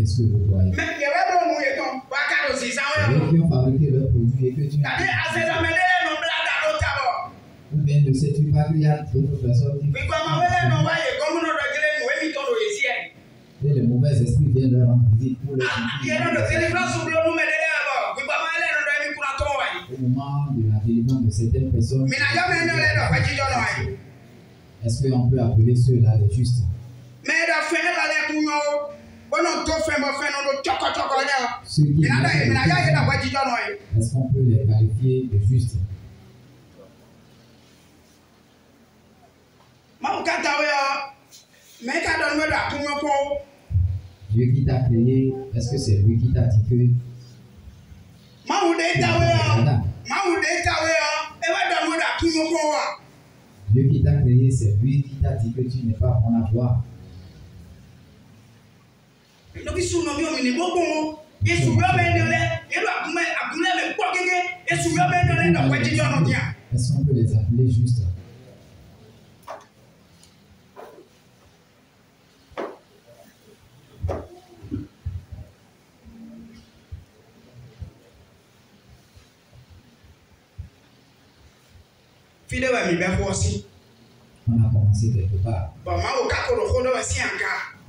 Est-ce que vous croyez? Ceux qui ont fabriqué leur produit et que tu ou bien ne sais-tu pas qu'il y a d'autres personnes qui et les mauvais esprits viennent leur rendre visite pour les au moment de la délivrance de certaines personnes. Est-ce qu'on peut appeler ceux-là les justes? Ceux qui est-ce qu'on peut les qualifier de justes? Dieu qui t'a créé, est-ce que c'est lui qui t'a dit que Dieu qui t'a créé, c'est lui qui t'a dit que tu n'es pas bon à voir. Est-ce qu'on peut les appeler justes? On a commencé quelque part.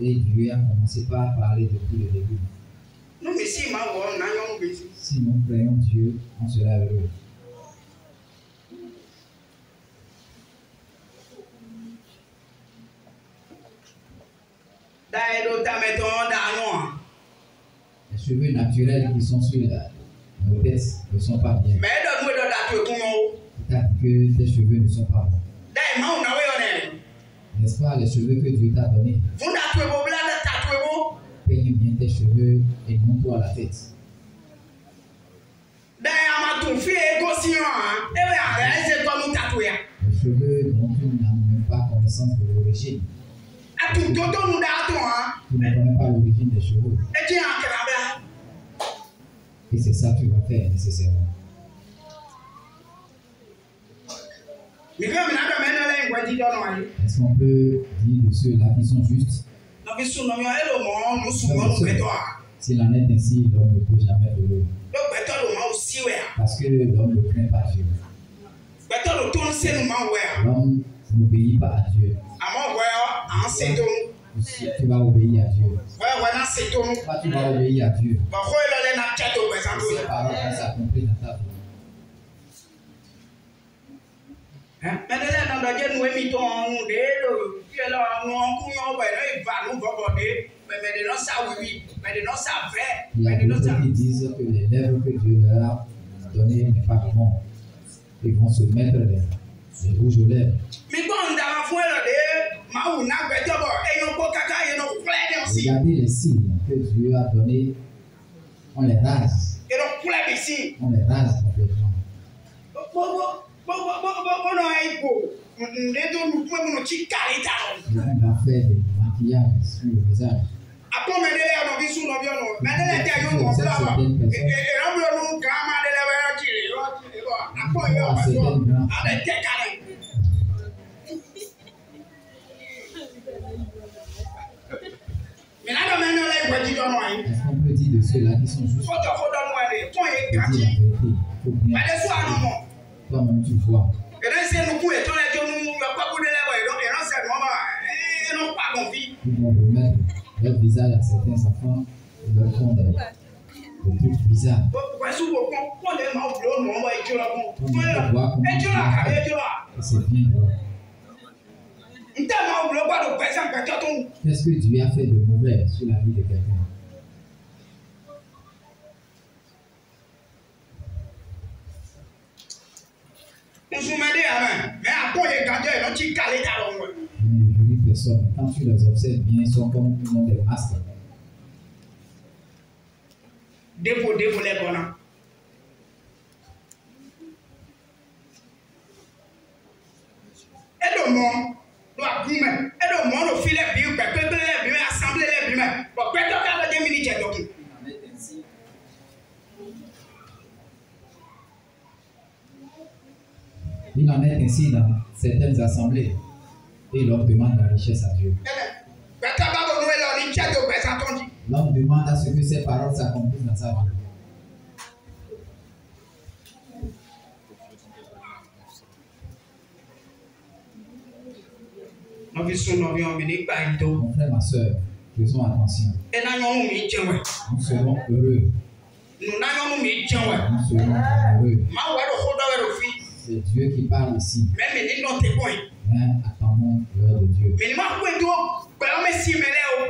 Et Dieu a commencé par parler depuis le début. Si nous croyons Dieu, on sera heureux. Les cheveux naturels qui sont sur nos têtes ne sont pas bien. Que tes cheveux ne sont pas bons. N'est-ce pas les cheveux que Dieu t'a donnés? Tiens bien tes cheveux et monte-toi la tête. Les cheveux dont tu n'as même pas connaissance de l'origine. Tu ne connais pas l'origine des cheveux. Et c'est ça que tu vas faire nécessairement. Est-ce qu'on peut dire de ceux-là qui sont justes? S'il en est ainsi, l'homme ne peut jamais heureux. Parce que l'homme ne craint pas Dieu. L'homme n'obéit pas à Dieu. Tu vas obéir à Dieu. Toi, tu vas obéir à Dieu. Ces paroles vont s'accomplir dans ta vie. Il y a d'autres qui disent que les lèvres que Dieu leur a données n'est pas bon. Ils vont se mettre les rouges aux lèvres. Regardez les signes que Dieu a donnés. On les rase. On les rase complètement. On va faire des maquillages sur le visage. Est-ce qu'on peut dire de ceux-là qui sont justes? Faut dire la vérité. Faut bien. Toi-même tu vois. Ils vont remettre leur visage à certains enfants et leur font des trucs bizarres. On peut voir comment tu as fait. Et c'est bien. Qu'est-ce que Dieu a fait de mauvais sur la vie de quelqu'un? Une jolie personne, quand tu les observes bien, ils sont comme ils ont des masques. Défaut les bonhommes. Il en est ainsi dans certaines assemblées et l'homme demande la richesse à Dieu. L'homme demande à ce que ses paroles s'accomplissent dans sa vie. Mon frère, ma soeur, faisons attention. Nous serons heureux. Nous serons heureux. C'est Dieu qui parle ici. Mais attendons l'heure de Dieu.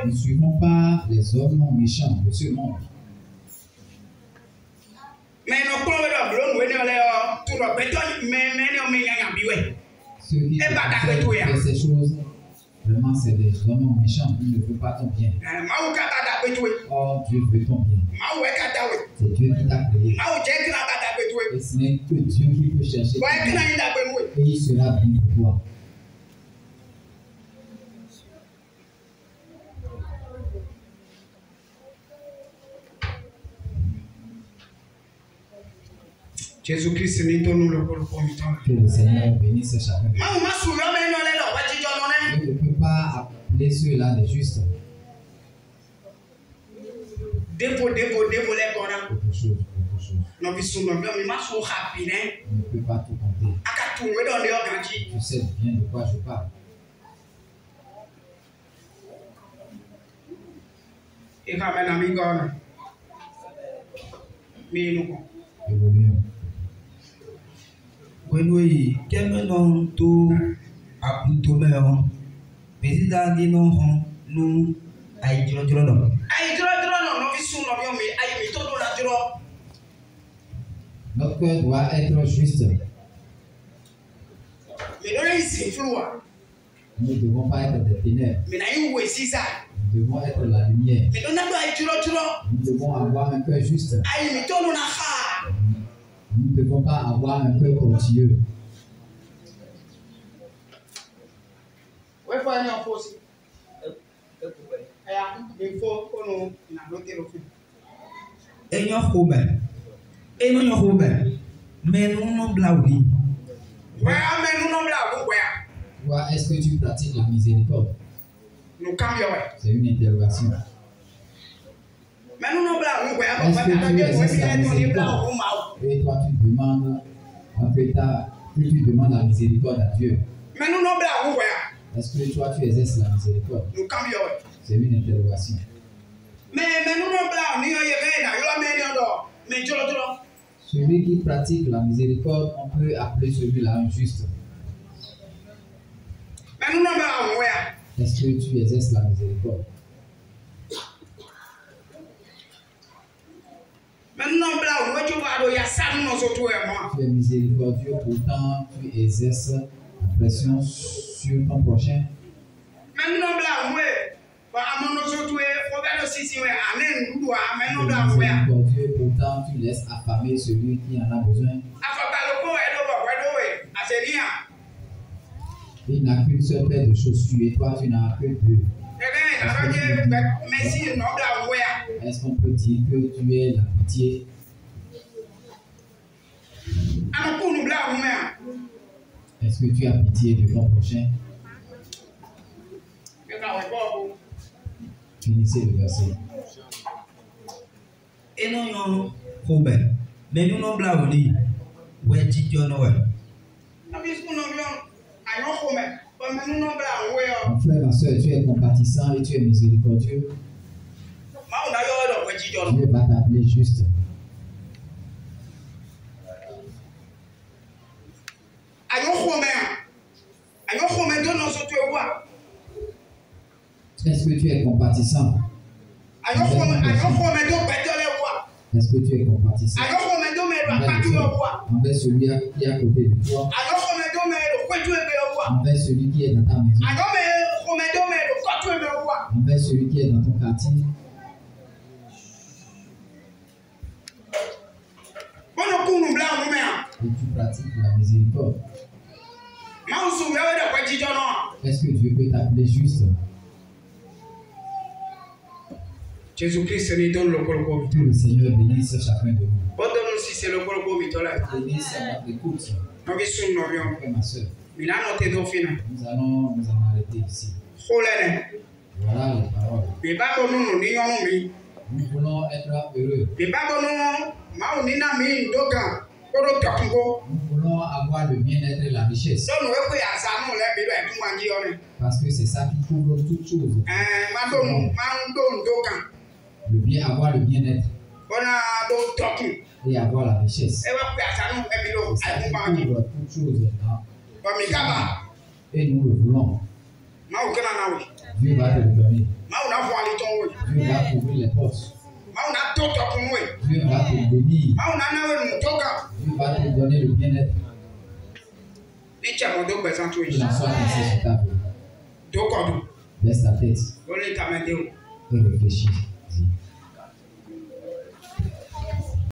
Ne suivons pas les hommes méchants de ce monde. Ceux qui font ces choses, vraiment, c'est des hommes méchants. Ils ne veulent pas ton bien. Oh, Dieu veut ton bien. C'est Dieu qui t'a créé. Et ce n'est que Dieu qui peut chercher. Et il sera bien pour toi. Jésus-Christ, que le Seigneur bénisse chacun. Je ne peux pas appeler ceux-là des justes. Autre chose. On ne peut pas tout compter. Tu sais bien de quoi je parle. Évoluons. Oui, quel nom tout à tout meilleur. Mais il a dit non, nous, Notre cœur doit être juste. Nous ne devons pas être des ténèbres. Nous devons être la lumière. Mais Nous devons avoir un cœur juste. Nous ne devons pas avoir un cœur tortueux. Toi, est-ce que tu pratiques la miséricorde? C'est une interrogation. Est-ce que tu exerces la miséricorde? Et toi, tu demandes tu demandes la miséricorde à Dieu. Est-ce que toi, tu exerces la miséricorde? C'est une interrogation. Celui qui pratique la miséricorde, on peut appeler celui-là un juste. Est-ce que tu exerces la miséricorde? Tu es miséricordieux, pourtant tu exerces la pression sur ton prochain. Tu es miséricordieux, pourtant tu laisses affamer celui qui en a besoin. Il n'a qu'une seule paire de chaussures et toi tu n'as que deux. Est-ce qu'on peut dire que tu es la pitié? Est-ce que tu as pitié de ton prochain? Finissez le verset. Et non, Robert. Mais nous n'avons pas dit, ouais, Mon frère, ma soeur, tu es compatissant et tu es miséricordieux. Dieu va t'appeler juste. Est-ce que tu es compatissant? Est-ce que tu es compatissant envers celui qui est à côté de toi, envers celui qui est dans ta maison, envers celui qui est dans ton quartier? Et tu pratiques la miséricorde. Est-ce que Dieu peut t'appeler juste? Jésus-Christ nous donne le corps. Que le Seigneur bénisse chacun de nous. Bénisse notre écoute. Frère, ma soeur. Nous allons nous en arrêter ici. Voilà les paroles. Nous voulons être heureux. Nous voulons avoir le bien-être et la richesse. Parce que c'est ça qui couvre toutes choses. Avoir le bien-être. Et avoir la richesse. C'est ça qui couvre toutes choses. Et nous le voulons. Dieu va te le donner. Dieu va ouvrir les portes. Dieu va te bénir. Dieu va te donner le bien-être. Il en soit ainsi sur ta vie. Baisse ta tête et réfléchis.